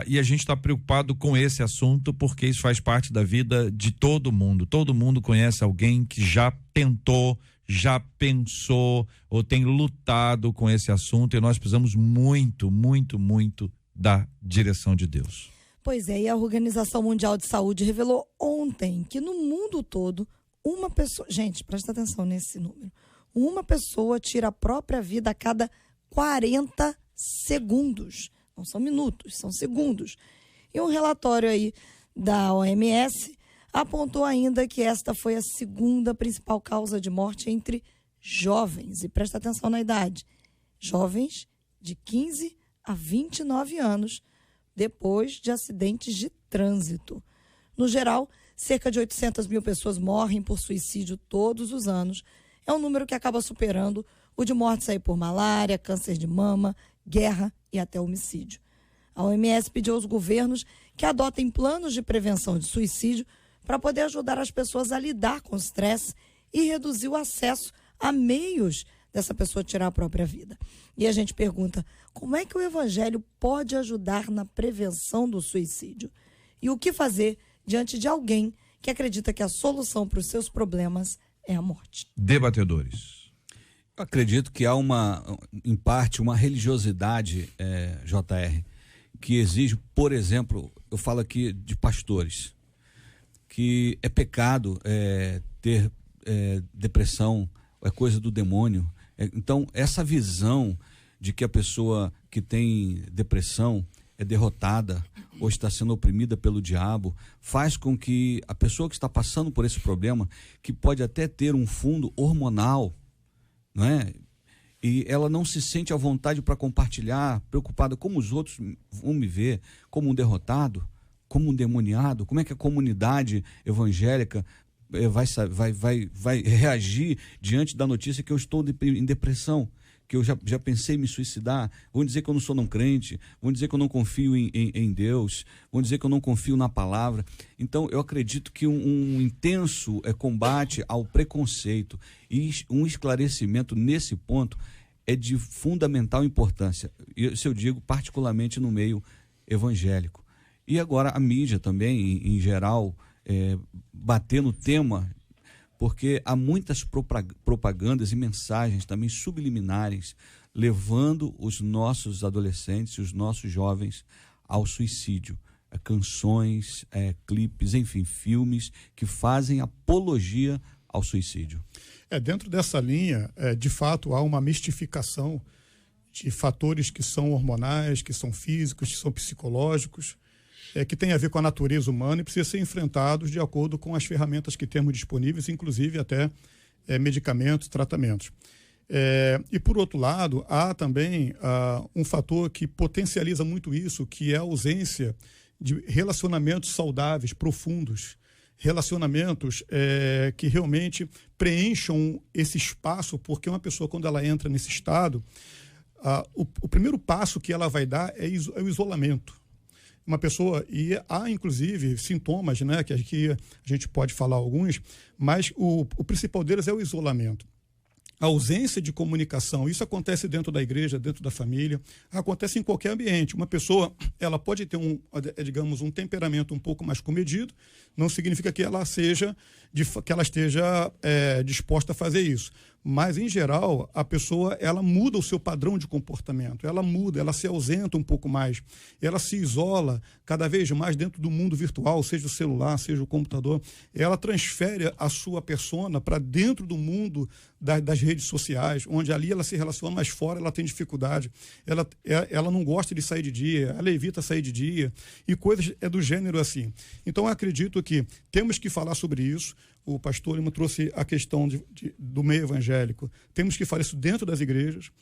E a gente está preocupado com esse assunto porque isso faz parte da vida de todo mundo conhece alguém que já tentou, já pensou ou tem lutado com esse assunto e nós precisamos muito, muito, muito da direção de Deus. Pois é, e a Organização Mundial de Saúde revelou ontem que no mundo todo, uma pessoa, gente, presta atenção nesse número, uma pessoa tira a própria vida a cada 40 segundos. Não são minutos, são segundos. E um relatório aí da OMS apontou ainda que esta foi a segunda principal causa de morte entre jovens. E presta atenção na idade. Jovens de 15 a 29 anos, depois de acidentes de trânsito. No geral, cerca de 800 mil pessoas morrem por suicídio todos os anos. É um número que acaba superando o de mortes aí por malária, câncer de mama, guerra e até homicídio. A OMS pediu aos governos que adotem planos de prevenção de suicídio para poder ajudar as pessoas a lidar com o estresse e reduzir o acesso a meios dessa pessoa tirar a própria vida. E a gente pergunta, como é que o evangelho pode ajudar na prevenção do suicídio? E o que fazer diante de alguém que acredita que a solução para os seus problemas é a morte? Debatedores. Eu acredito que há em parte, uma religiosidade, JR, que exige, por exemplo, eu falo aqui de pastores, que é pecado ter depressão, é coisa do demônio. Então, essa visão de que a pessoa que tem depressão é derrotada ou está sendo oprimida pelo diabo, faz com que a pessoa que está passando por esse problema, que pode até ter um fundo hormonal, não é? E ela não se sente à vontade para compartilhar, preocupada como os outros vão me ver, como um derrotado, como um demoniado, como é que a comunidade evangélica vai reagir diante da notícia que eu estou em depressão, que eu já pensei em me suicidar, vão dizer que eu não sou não crente, vão dizer que eu não confio em Deus, vão dizer que eu não confio na palavra. Então eu acredito que um intenso combate ao preconceito e um esclarecimento nesse ponto é de fundamental importância, isso eu digo particularmente no meio evangélico. E agora a mídia também, em geral, bater no tema, porque há muitas propagandas e mensagens também subliminares levando os nossos adolescentes, os nossos jovens ao suicídio. Canções, clipes, enfim, filmes que fazem apologia ao suicídio. Dentro dessa linha, de fato, há uma mistificação de fatores que são hormonais, que são físicos, que são psicológicos, que tem a ver com a natureza humana e precisa ser enfrentados de acordo com as ferramentas que temos disponíveis, inclusive até medicamentos, tratamentos. E, por outro lado, há também um fator que potencializa muito isso, que é a ausência de relacionamentos saudáveis, profundos, relacionamentos que realmente preencham esse espaço, porque uma pessoa, quando ela entra nesse estado, o primeiro passo que ela vai dar é o isolamento. Uma pessoa, e há inclusive sintomas, né, que aqui a gente pode falar alguns, mas o principal deles é o isolamento. A ausência de comunicação, isso acontece dentro da igreja, dentro da família, acontece em qualquer ambiente. Uma pessoa, ela pode ter digamos, um temperamento um pouco mais comedido, não significa que ela esteja disposta a fazer isso. Mas, em geral, a pessoa, ela muda o seu padrão de comportamento, ela muda, ela se ausenta um pouco mais, ela se isola cada vez mais dentro do mundo virtual, seja o celular, seja o computador, ela transfere a sua persona para dentro do mundo das redes sociais, onde ali ela se relaciona, mas fora ela tem dificuldade, ela não gosta de sair de dia, ela evita sair de dia, e coisas do gênero assim. Então, eu acredito que temos que falar sobre isso. O pastor Lima trouxe a questão do meio evangélico. Temos que fazer isso dentro das igrejas.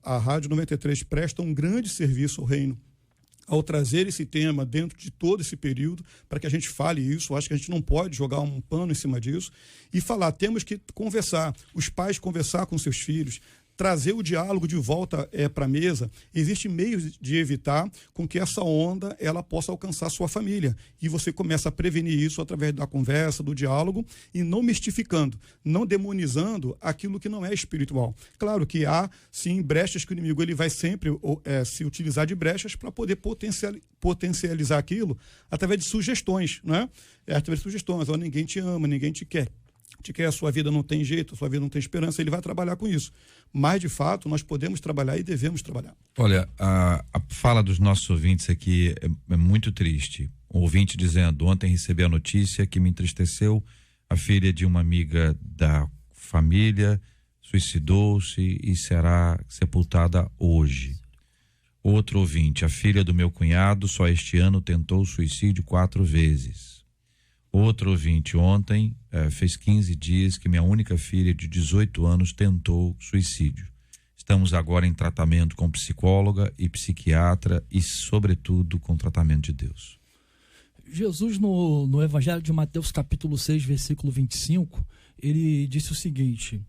A Rádio 93 presta um grande serviço ao reino ao trazer esse tema dentro de todo esse período, para que a gente fale isso. Acho que a gente não pode jogar um pano em cima disso e falar. Temos que conversar, os pais conversar com seus filhos, trazer o diálogo de volta para a mesa. Existem meios de evitar com que essa onda ela possa alcançar a sua família. E você começa a prevenir isso através da conversa, do diálogo, e não mistificando, não demonizando aquilo que não é espiritual. Claro que há, sim, brechas que o inimigo ele vai sempre se utilizar de brechas para poder potencializar aquilo através de sugestões, né? Através de sugestões. Ninguém te ama, ninguém te quer. A sua vida não tem jeito, a sua vida não tem esperança, ele vai trabalhar com isso. Mas, de fato, nós podemos trabalhar e devemos trabalhar. Olha, a fala dos nossos ouvintes aqui é muito triste. Um ouvinte dizendo: ontem recebi a notícia que me entristeceu, a filha de uma amiga da família suicidou-se e será sepultada hoje. Outro ouvinte: a filha do meu cunhado só este ano tentou suicídio 4 vezes. Outro ouvinte: ontem fez 15 dias que minha única filha de 18 anos tentou suicídio. Estamos agora em tratamento com psicóloga e psiquiatra e, sobretudo, com tratamento de Deus. Jesus, no Evangelho de Mateus, capítulo 6, versículo 25, ele disse o seguinte: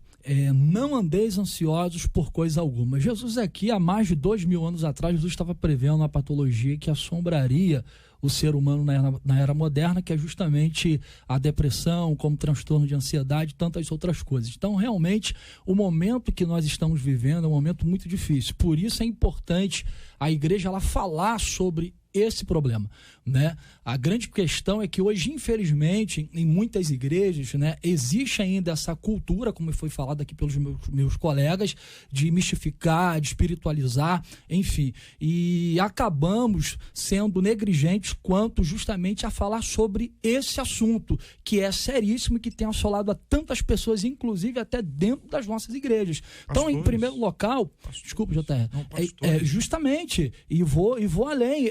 não andeis ansiosos por coisa alguma. Jesus aqui, há mais de 2000 anos atrás, Jesus estava prevendo uma patologia que assombraria o ser humano na era moderna, que é justamente a depressão, como transtorno de ansiedade e tantas outras coisas. Então, realmente, o momento que nós estamos vivendo é um momento muito difícil. Por isso é importante a igreja ela falar sobre esse problema, né? A grande questão é que hoje, infelizmente, em muitas igrejas, né, existe ainda essa cultura, como foi falado aqui pelos meus colegas, de mistificar, de espiritualizar, enfim, e acabamos sendo negligentes quanto justamente a falar sobre esse assunto, que é seríssimo e que tem assolado a tantas pessoas, inclusive até dentro das nossas igrejas. Então, em primeiro local, desculpa, JR, justamente, e vou além,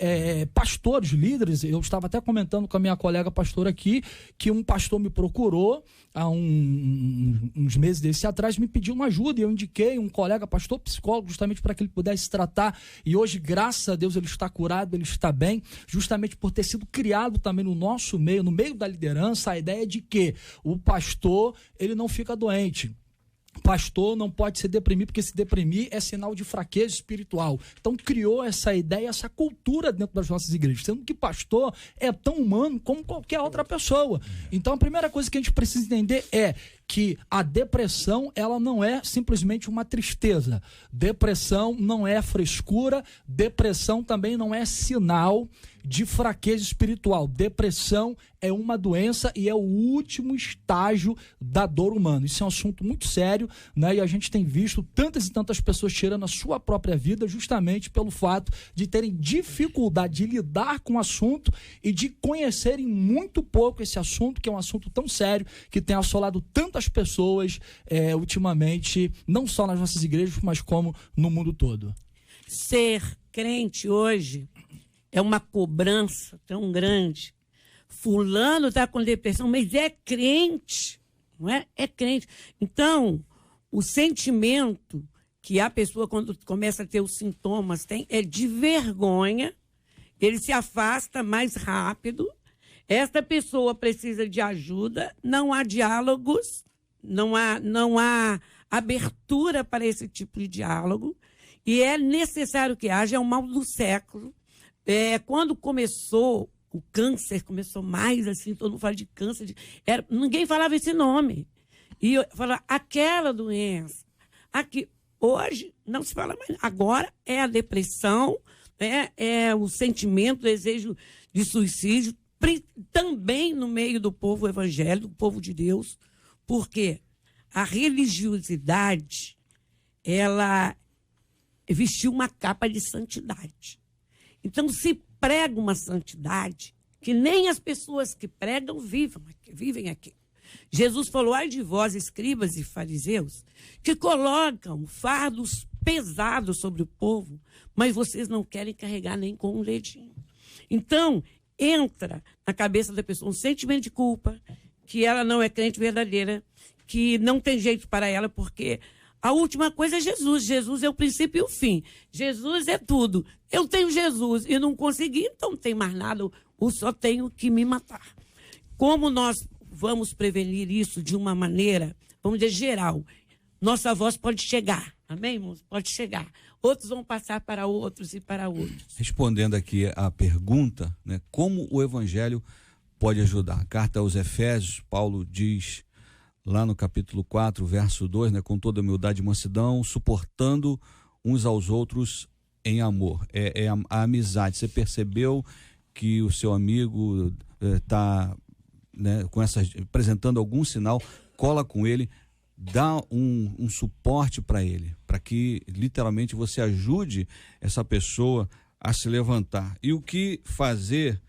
pastores, líderes, eu estava até comentando com a minha colega pastora aqui, que um pastor me procurou há uns meses desse atrás, me pediu uma ajuda, e eu indiquei um colega pastor, psicólogo, justamente para que ele pudesse tratar, e hoje, graças a Deus, ele está curado, ele está bem, justamente por ter sido criado também no nosso meio, no meio da liderança, a ideia de que o pastor, ele não fica doente. Pastor não pode se deprimir, porque se deprimir é sinal de fraqueza espiritual. Então criou essa ideia, essa cultura dentro das nossas igrejas, sendo que pastor é tão humano como qualquer outra pessoa. Então a primeira coisa que a gente precisa entender é que a depressão, ela não é simplesmente uma tristeza. Depressão não é frescura, depressão também não é sinal de fraqueza espiritual. Depressão é uma doença e é o último estágio da dor humana. Isso é um assunto muito sério, né? E a gente tem visto tantas e tantas pessoas tirando a sua própria vida justamente pelo fato de terem dificuldade de lidar com o assunto e de conhecerem muito pouco esse assunto, que é um assunto tão sério, que tem assolado tantas pessoas ultimamente, não só nas nossas igrejas, mas como no mundo todo. Ser crente hoje é uma cobrança tão grande. Fulano está com depressão, mas é crente, não é? É crente. Então, o sentimento que a pessoa, quando começa a ter os sintomas, tem é de vergonha, ele se afasta mais rápido. Esta pessoa precisa de ajuda, não há diálogos, não há abertura para esse tipo de diálogo, e é necessário que haja, é o mal do século. Quando começou o câncer, começou mais assim, todo mundo fala de câncer, ninguém falava esse nome. E eu falava, aquela doença. Aqui, hoje não se fala mais. Agora é a depressão, é o sentimento, o desejo de suicídio, também no meio do povo evangélico, do povo de Deus, porque a religiosidade, ela vestiu uma capa de santidade. Então, se prega uma santidade que nem as pessoas que pregam vivem aqui. Jesus falou, ai de vós, escribas e fariseus, que colocam fardos pesados sobre o povo, mas vocês não querem carregar nem com um dedinho. Então, entra na cabeça da pessoa um sentimento de culpa, que ela não é crente verdadeira, que não tem jeito para ela, porque a última coisa é Jesus. Jesus é o princípio e o fim. Jesus é tudo. Eu tenho Jesus e não consegui, então não tem mais nada. Eu só tenho que me matar. Como nós vamos prevenir isso de uma maneira, vamos dizer, geral? Nossa voz pode chegar. Amém, irmãos? Pode chegar. Outros vão passar para outros e para outros. Respondendo aqui a pergunta, né, como o evangelho pode ajudar? A carta aos Efésios, Paulo diz lá no capítulo 4, verso 2, né, com toda humildade e mansidão, suportando uns aos outros em amor. A amizade. Você percebeu que o seu amigo está apresentando algum sinal, cola com ele, dá um suporte para ele, para que literalmente você ajude essa pessoa a se levantar. E o que fazer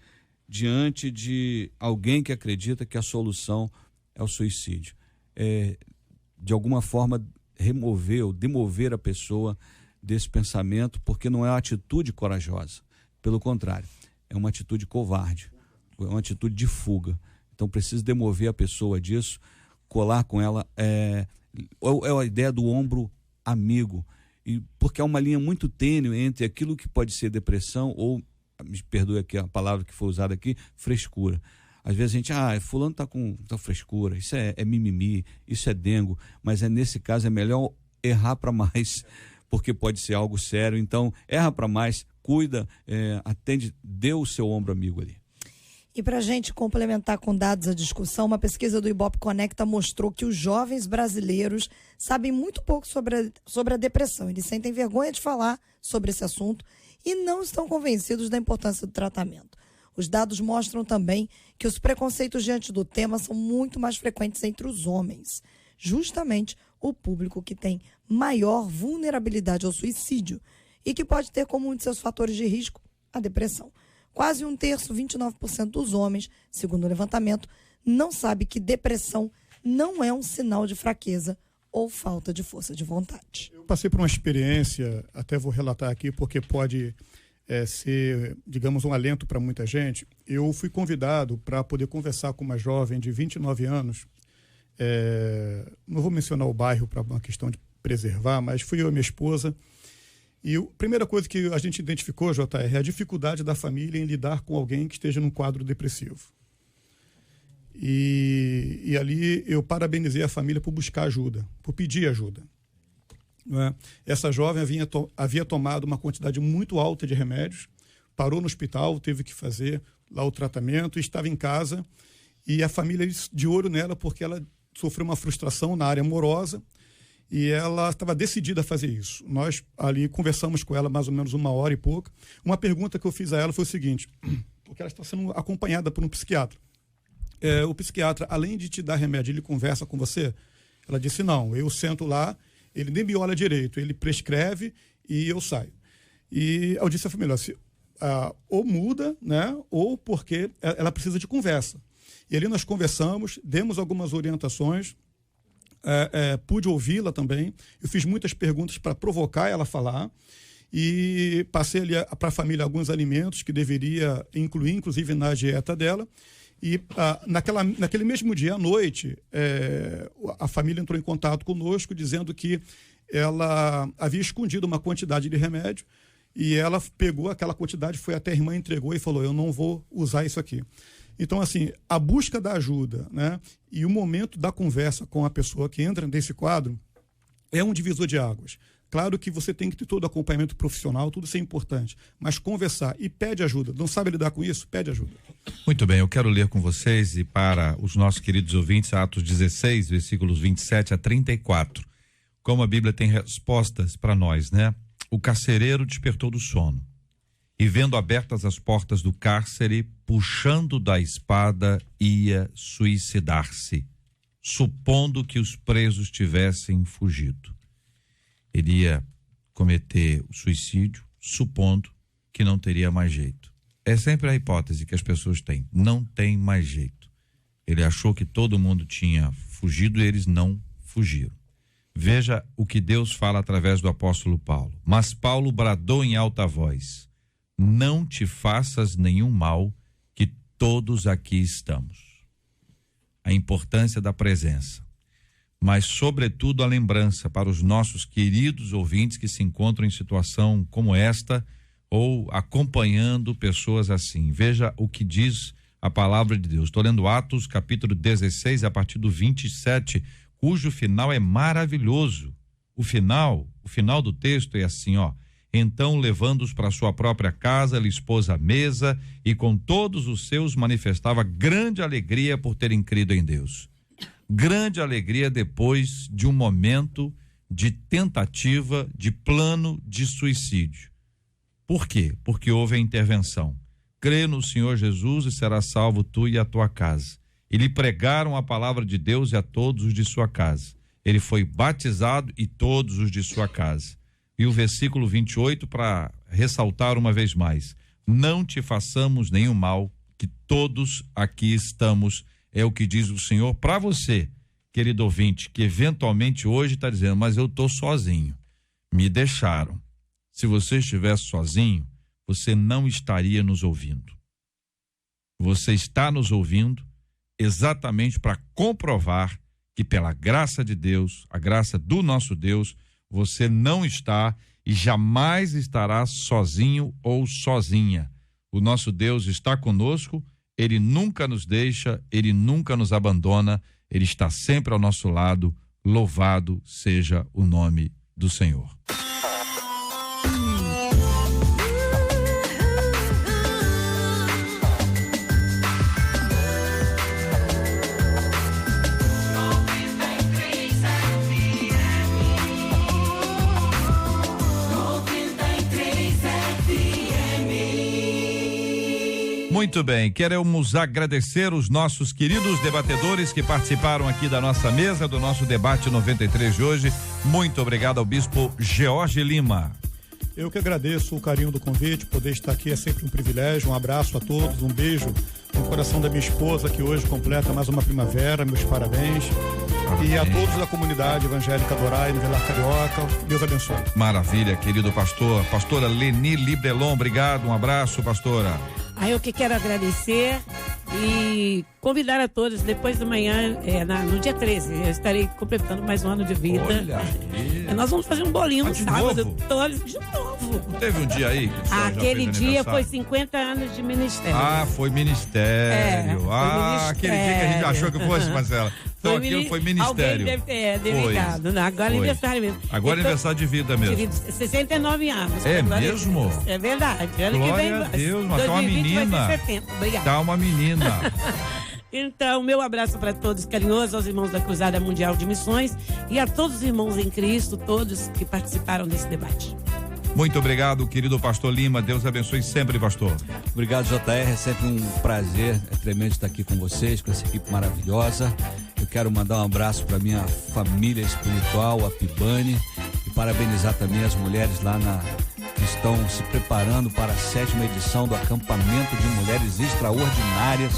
diante de alguém que acredita que a solução é o suicídio? De alguma forma remover ou demover a pessoa desse pensamento, porque não é uma atitude corajosa, pelo contrário, é uma atitude covarde, é uma atitude de fuga. Então precisa demover a pessoa disso, colar com ela, é a ideia do ombro amigo, e porque há uma linha muito tênue entre aquilo que pode ser depressão ou, me perdoe aqui a palavra que foi usada aqui, frescura. Às vezes a gente, fulano está com frescura, isso é mimimi, isso é dengo, mas nesse caso é melhor errar para mais, porque pode ser algo sério. Então, erra para mais, cuida, atende, dê o seu ombro amigo ali. E para a gente complementar com dados a discussão, uma pesquisa do Ibope Conecta mostrou que os jovens brasileiros sabem muito pouco sobre a depressão. Eles sentem vergonha de falar sobre esse assunto e não estão convencidos da importância do tratamento. Os dados mostram também que os preconceitos diante do tema são muito mais frequentes entre os homens, justamente o público que tem maior vulnerabilidade ao suicídio e que pode ter como um de seus fatores de risco a depressão. Quase 1/3, 29% dos homens, segundo o levantamento, não sabe que depressão não é um sinal de fraqueza ou falta de força de vontade. Eu passei por uma experiência, até vou relatar aqui porque pode ser, digamos, um alento para muita gente. Eu fui convidado para poder conversar com uma jovem de 29 anos. Não vou mencionar o bairro para uma questão de preservar, mas fui eu e minha esposa. E a primeira coisa que a gente identificou, JR, é a dificuldade da família em lidar com alguém que esteja num quadro depressivo. E ali eu parabenizei a família por buscar ajuda, por pedir ajuda. Não é? Essa jovem havia tomado uma quantidade muito alta de remédios, parou no hospital, teve que fazer lá o tratamento, estava em casa e a família de olho nela porque ela sofreu uma frustração na área amorosa e ela estava decidida a fazer isso. Nós ali conversamos com ela mais ou menos 1 hora e pouco. Uma pergunta que eu fiz a ela foi o seguinte, porque ela está sendo acompanhada por um psiquiatra. O psiquiatra, além de te dar remédio, ele conversa com você? Ela disse, não, eu sento lá, ele nem me olha direito, ele prescreve e eu saio. E eu disse à família, ou muda, né, ou porque ela precisa de conversa. E ali nós conversamos, demos algumas orientações, pude ouvi-la também, eu fiz muitas perguntas para provocar ela a falar e passei ali para a família alguns alimentos que deveria incluir, inclusive na dieta dela. E naquele mesmo dia à noite, a família entrou em contato conosco dizendo que ela havia escondido uma quantidade de remédio e ela pegou aquela quantidade, foi até a irmã, entregou e falou, eu não vou usar isso aqui. Então, assim, a busca da ajuda, né, e o momento da conversa com a pessoa que entra nesse quadro é um divisor de águas. Claro que você tem que ter todo o acompanhamento profissional, tudo isso é importante, mas conversar e pede ajuda. Não sabe lidar com isso? Pede ajuda. Muito bem, eu quero ler com vocês e para os nossos queridos ouvintes, Atos 16, versículos 27 a 34. Como a Bíblia tem respostas para nós, né? O carcereiro despertou do sono e, vendo abertas as portas do cárcere, puxando da espada, ia suicidar-se, supondo que os presos tivessem fugido. Ele ia cometer o suicídio, supondo que não teria mais jeito. É sempre a hipótese que as pessoas têm, não tem mais jeito. Ele achou que todo mundo tinha fugido e eles não fugiram. Veja o que Deus fala através do apóstolo Paulo. Mas Paulo bradou em alta voz, não te faças nenhum mal, que todos aqui estamos. A importância da presença. Mas, sobretudo, a lembrança para os nossos queridos ouvintes que se encontram em situação como esta ou acompanhando pessoas assim. Veja o que diz a palavra de Deus. Estou lendo Atos, capítulo 16, a partir do 27, cujo final é maravilhoso. O final do texto é assim, ó. Então, levando-os para sua própria casa, lhes pôs a mesa e com todos os seus manifestava grande alegria por terem crido em Deus. Grande alegria depois de um momento de tentativa, de plano de suicídio. Por quê? Porque houve a intervenção. Crê no Senhor Jesus e serás salvo tu e a tua casa. E lhe pregaram a palavra de Deus e a todos os de sua casa. Ele foi batizado e todos os de sua casa. E o versículo 28 para ressaltar uma vez mais. Não te façamos nenhum mal, que todos aqui estamos. É o que diz o Senhor para você, querido ouvinte, que eventualmente hoje está dizendo, mas eu estou sozinho, me deixaram. Se você estivesse sozinho, você não estaria nos ouvindo. Você está nos ouvindo exatamente para comprovar que pela graça de Deus, a graça do nosso Deus, você não está e jamais estará sozinho ou sozinha. O nosso Deus está conosco. Ele nunca nos deixa, ele nunca nos abandona, ele está sempre ao nosso lado. Louvado seja o nome do Senhor. FM. Muito bem, queremos agradecer os nossos queridos debatedores que participaram aqui da nossa mesa, do nosso debate 93 de hoje. Muito obrigado ao Bispo George Lima. Eu que agradeço o carinho do convite, poder estar aqui é sempre um privilégio. Um abraço a todos, um beijo no coração da minha esposa, que hoje completa mais uma primavera, meus parabéns. E a todos da comunidade evangélica do Arai, no Vilar Carioca, Deus abençoe. Maravilha, querido pastor. Pastora Leni Libelon, obrigado, um abraço, pastora. Eu que quero agradecer e convidar a todos, depois da manhã, no dia 13, eu estarei completando mais um ano de vida. Olha aí. Nós vamos fazer um bolinho no sábado. Novo? De novo. Não teve um dia aí? Aquele dia foi 50 anos de ministério. Foi ministério. Foi aquele dia que a gente achou que fosse, Marcela. Então aquilo foi ministério. Alguém deve ter delegado, né? Agora é aniversário mesmo. Agora é aniversário de vida mesmo. 69 anos. É mesmo? É verdade. Glória a Deus, mas tá uma menina. 70. Obrigada. Tá uma menina. Então, meu abraço para todos, carinhoso aos irmãos da Cruzada Mundial de Missões e a todos os irmãos em Cristo, todos que participaram desse debate. Muito obrigado, querido pastor Lima. Deus abençoe sempre, pastor. Obrigado, JR. É sempre um prazer, é tremendo estar aqui com vocês, com essa equipe maravilhosa. Eu quero mandar um abraço para minha família espiritual, a Pibane, e parabenizar também as mulheres lá que estão se preparando para a 7ª edição do acampamento de mulheres extraordinárias,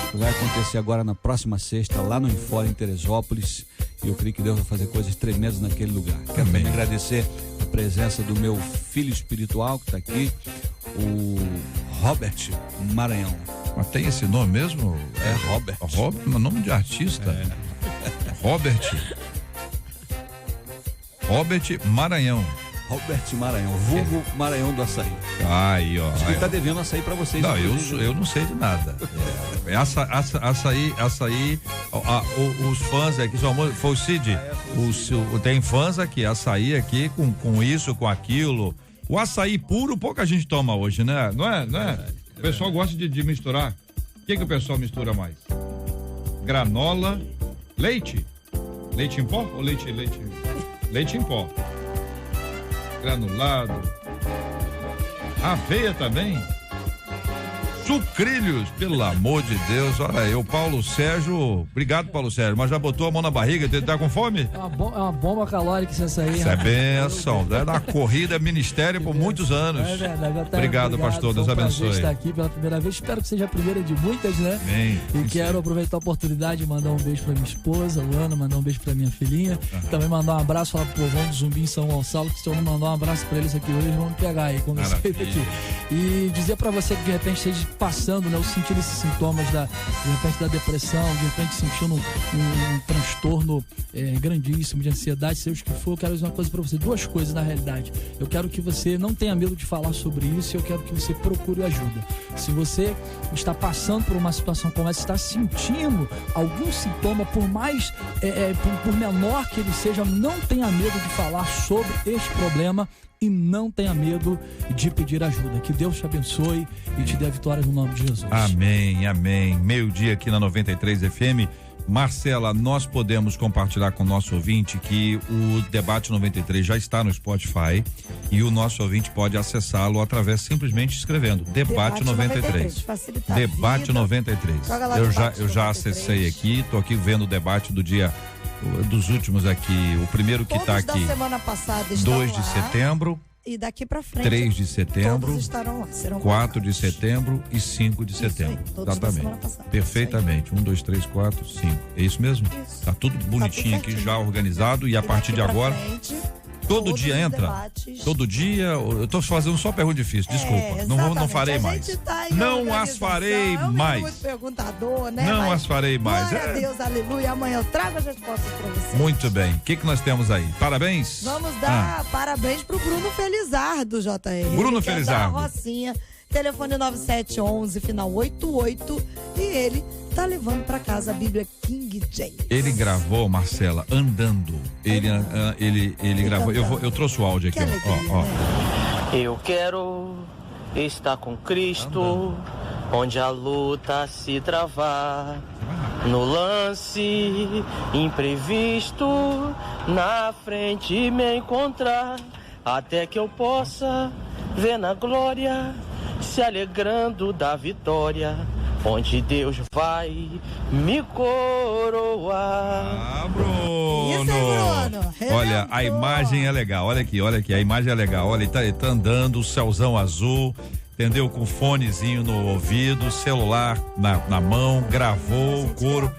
que vai acontecer agora na próxima sexta, lá no Infórum, em Teresópolis. E eu creio que Deus vai fazer coisas tremendas naquele lugar. Quero também agradecer a presença do meu filho espiritual que está aqui, o Robert Maranhão. Mas tem esse nome mesmo? É Robert. Robert, nome de artista. Robert Maranhão. Robert Maranhão, vulgo Maranhão do Açaí. Aí, ó. Acho que ele tá devendo açaí pra vocês. Não, eu não sei de nada. Açaí, os fãs aqui, foi o Cid, tem fãs aqui, açaí aqui com isso, com aquilo. O açaí puro pouca gente toma hoje, né? Não é? O pessoal gosta de misturar. O que o pessoal mistura mais? Granola, leite? Leite em pó ou leite em pó? Granulado, aveia também, sucrilhos, pelo amor de Deus. Olha aí, o Paulo Sérgio, obrigado, Paulo Sérgio, mas já botou a mão na barriga, ele tá com fome? É uma bomba calórica isso aí. Isso é benção, é na corrida ministério por muitos anos. É verdade. Obrigado, pastor, Deus abençoe. Estar aqui pela primeira vez, espero que seja a primeira de muitas, né? Bem, e quero aproveitar a oportunidade de mandar um beijo pra minha esposa, Luana, mandar um beijo pra minha filhinha, também mandar um abraço, falar pro povão do Zumbi em São Gonçalo, que se eu não mandar um abraço pra eles aqui hoje, eles vão me pegar aí, quando eu sair daqui. E dizer pra você que de repente esteja passando, né, sentindo esses sintomas de repente da depressão, de repente sentindo um transtorno grandíssimo de ansiedade, seja o que for, eu quero dizer uma coisa pra você, duas coisas na realidade. Eu quero que você não tenha medo de falar sobre isso e eu quero que você procure ajuda. Se você está passando por uma situação como essa, está sentindo algum sintoma, por mais por menor que ele seja, não tenha medo de falar sobre esse problema e não tenha medo de pedir ajuda. Que Deus te abençoe e te dê vitória no nome de Jesus. Amém, amém. Meio-dia aqui na 93 FM. Marcela, nós podemos compartilhar com o nosso ouvinte que o Debate 93 já está no Spotify e o nosso ouvinte pode acessá-lo através simplesmente escrevendo Debate 93. Debate 93. Eu já acessei aqui, tô aqui vendo o debate do dia dos últimos aqui, o primeiro que está aqui, semana passada 2 de setembro, e daqui para frente 3 de setembro, todos estarão lá, serão 4 de setembro e 5 de setembro. Exatamente. Perfeitamente. 1, 2, 3, 4, 5. É isso mesmo? Isso. Tá tudo bonitinho aqui, já organizado, e a partir de agora todo dia entra? Todo dia? Eu tô fazendo só pergunta difícil, desculpa. Não farei mais. Não as farei mais. Muito perguntador, né? Não as farei mais. Glória a Deus, aleluia. Amanhã eu trago as respostas pra você. Muito bem. O que nós temos aí? Parabéns? Vamos dar parabéns pro Bruno Felizardo, JR. Bruno Felizardo. Rocinha, telefone 9711, final 88. E ele tá levando pra casa a Bíblia King James. Ele gravou, Marcela, andando. Ele gravou. Eu trouxe o áudio aqui, ó. Eu quero estar com Cristo, onde a luta se travar. No lance imprevisto, na frente me encontrar, até que eu possa ver na glória se alegrando da vitória, onde Deus vai me coroar. Ah, Bruno! Isso aí, Bruno. Olha, a imagem é legal. Olha aqui, a imagem é legal. Olha, ele tá andando, o céuzão azul, entendeu? Com fonezinho no ouvido, celular na mão, gravou o coro.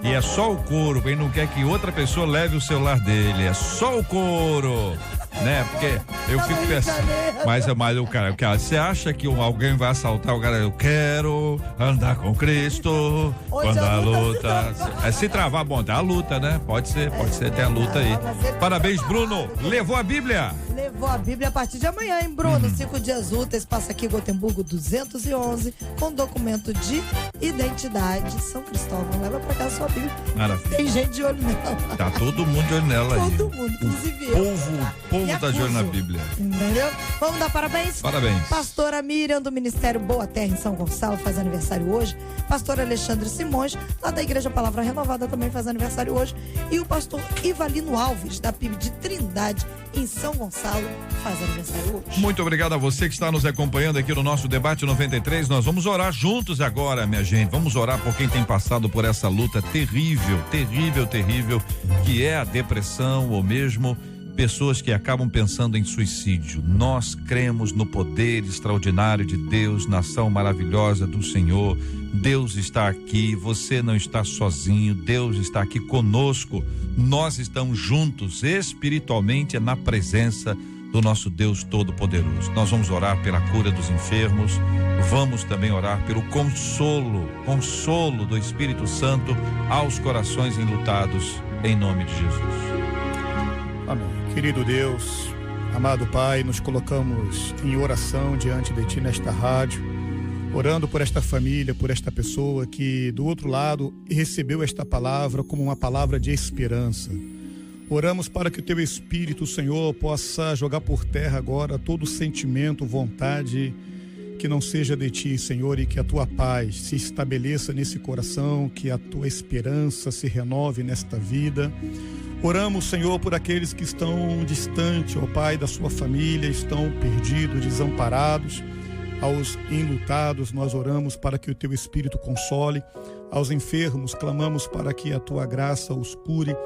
E é só o coro, ele não quer que outra pessoa leve o celular dele, é só o coro. Né? Porque eu fico pensando, mas o cara, você acha que alguém vai assaltar o cara? Eu quero andar com Cristo quando a luta. Se travar, bom, tá a luta, né? Pode ser, tem a luta aí. Parabéns, Bruno. Levou a Bíblia? Levou a Bíblia a partir de amanhã, hein, Bruno? 5 dias úteis, passa aqui Gotemburgo 211, com documento de identidade. São Cristóvão, leva pra casa sua Bíblia. Maravilha. Tem gente de olho nela. Tá todo mundo de olho nela aí. Todo mundo, inclusive eu. O povo tá de olho na Bíblia. Entendeu? Vamos dar parabéns? Parabéns. Pastora Miriam, do Ministério Boa Terra, em São Gonçalo, faz aniversário hoje. Pastor Alexandre Simões, lá da Igreja Palavra Renovada, também faz aniversário hoje. E o pastor Ivalino Alves, da PIB de Trindade, em São Gonçalo, faz aniversário hoje. Muito obrigado a você que está nos acompanhando aqui no nosso Debate 93. Nós vamos orar juntos agora, minha gente. Vamos orar por quem tem passado por essa luta terrível, que é a depressão ou mesmo pessoas que acabam pensando em suicídio. Nós cremos no poder extraordinário de Deus, na ação maravilhosa do Senhor. Deus está aqui, você não está sozinho, Deus está aqui conosco. Nós estamos juntos espiritualmente na presença do nosso Deus Todo-Poderoso. Nós vamos orar pela cura dos enfermos, vamos também orar pelo consolo do Espírito Santo aos corações enlutados, em nome de Jesus. Amém. Querido Deus, amado Pai, nos colocamos em oração diante de Ti nesta rádio, orando por esta família, por esta pessoa que do outro lado recebeu esta palavra como uma palavra de esperança. Oramos para que o Teu Espírito, Senhor, possa jogar por terra agora todo sentimento, vontade que não seja de Ti, Senhor, e que a Tua paz se estabeleça nesse coração, que a Tua esperança se renove nesta vida. Oramos, Senhor, por aqueles que estão distantes, ó Pai, da sua família, estão perdidos, desamparados. Aos enlutados, nós oramos para que o Teu Espírito console. Aos enfermos, clamamos para que a Tua graça os cure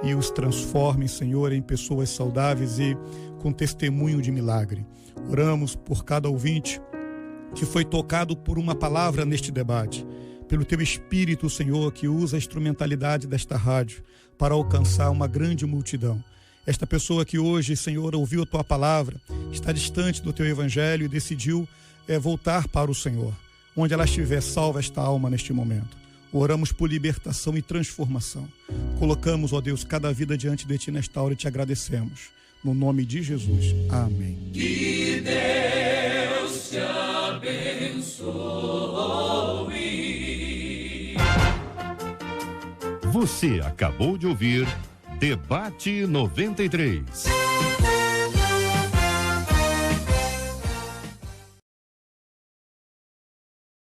e os transforme, Senhor, em pessoas saudáveis e com testemunho de milagre. Oramos por cada ouvinte que foi tocado por uma palavra neste debate, pelo Teu Espírito, Senhor, que usa a instrumentalidade desta rádio para alcançar uma grande multidão. Esta pessoa que hoje, Senhor, ouviu a Tua palavra, está distante do Teu Evangelho e decidiu voltar para o Senhor. Onde ela estiver, salva esta alma neste momento. Oramos por libertação e transformação. Colocamos, ó Deus, cada vida diante de Ti nesta hora e Te agradecemos. No nome de Jesus. Amém. Que Deus te abençoe. Você acabou de ouvir Debate 93.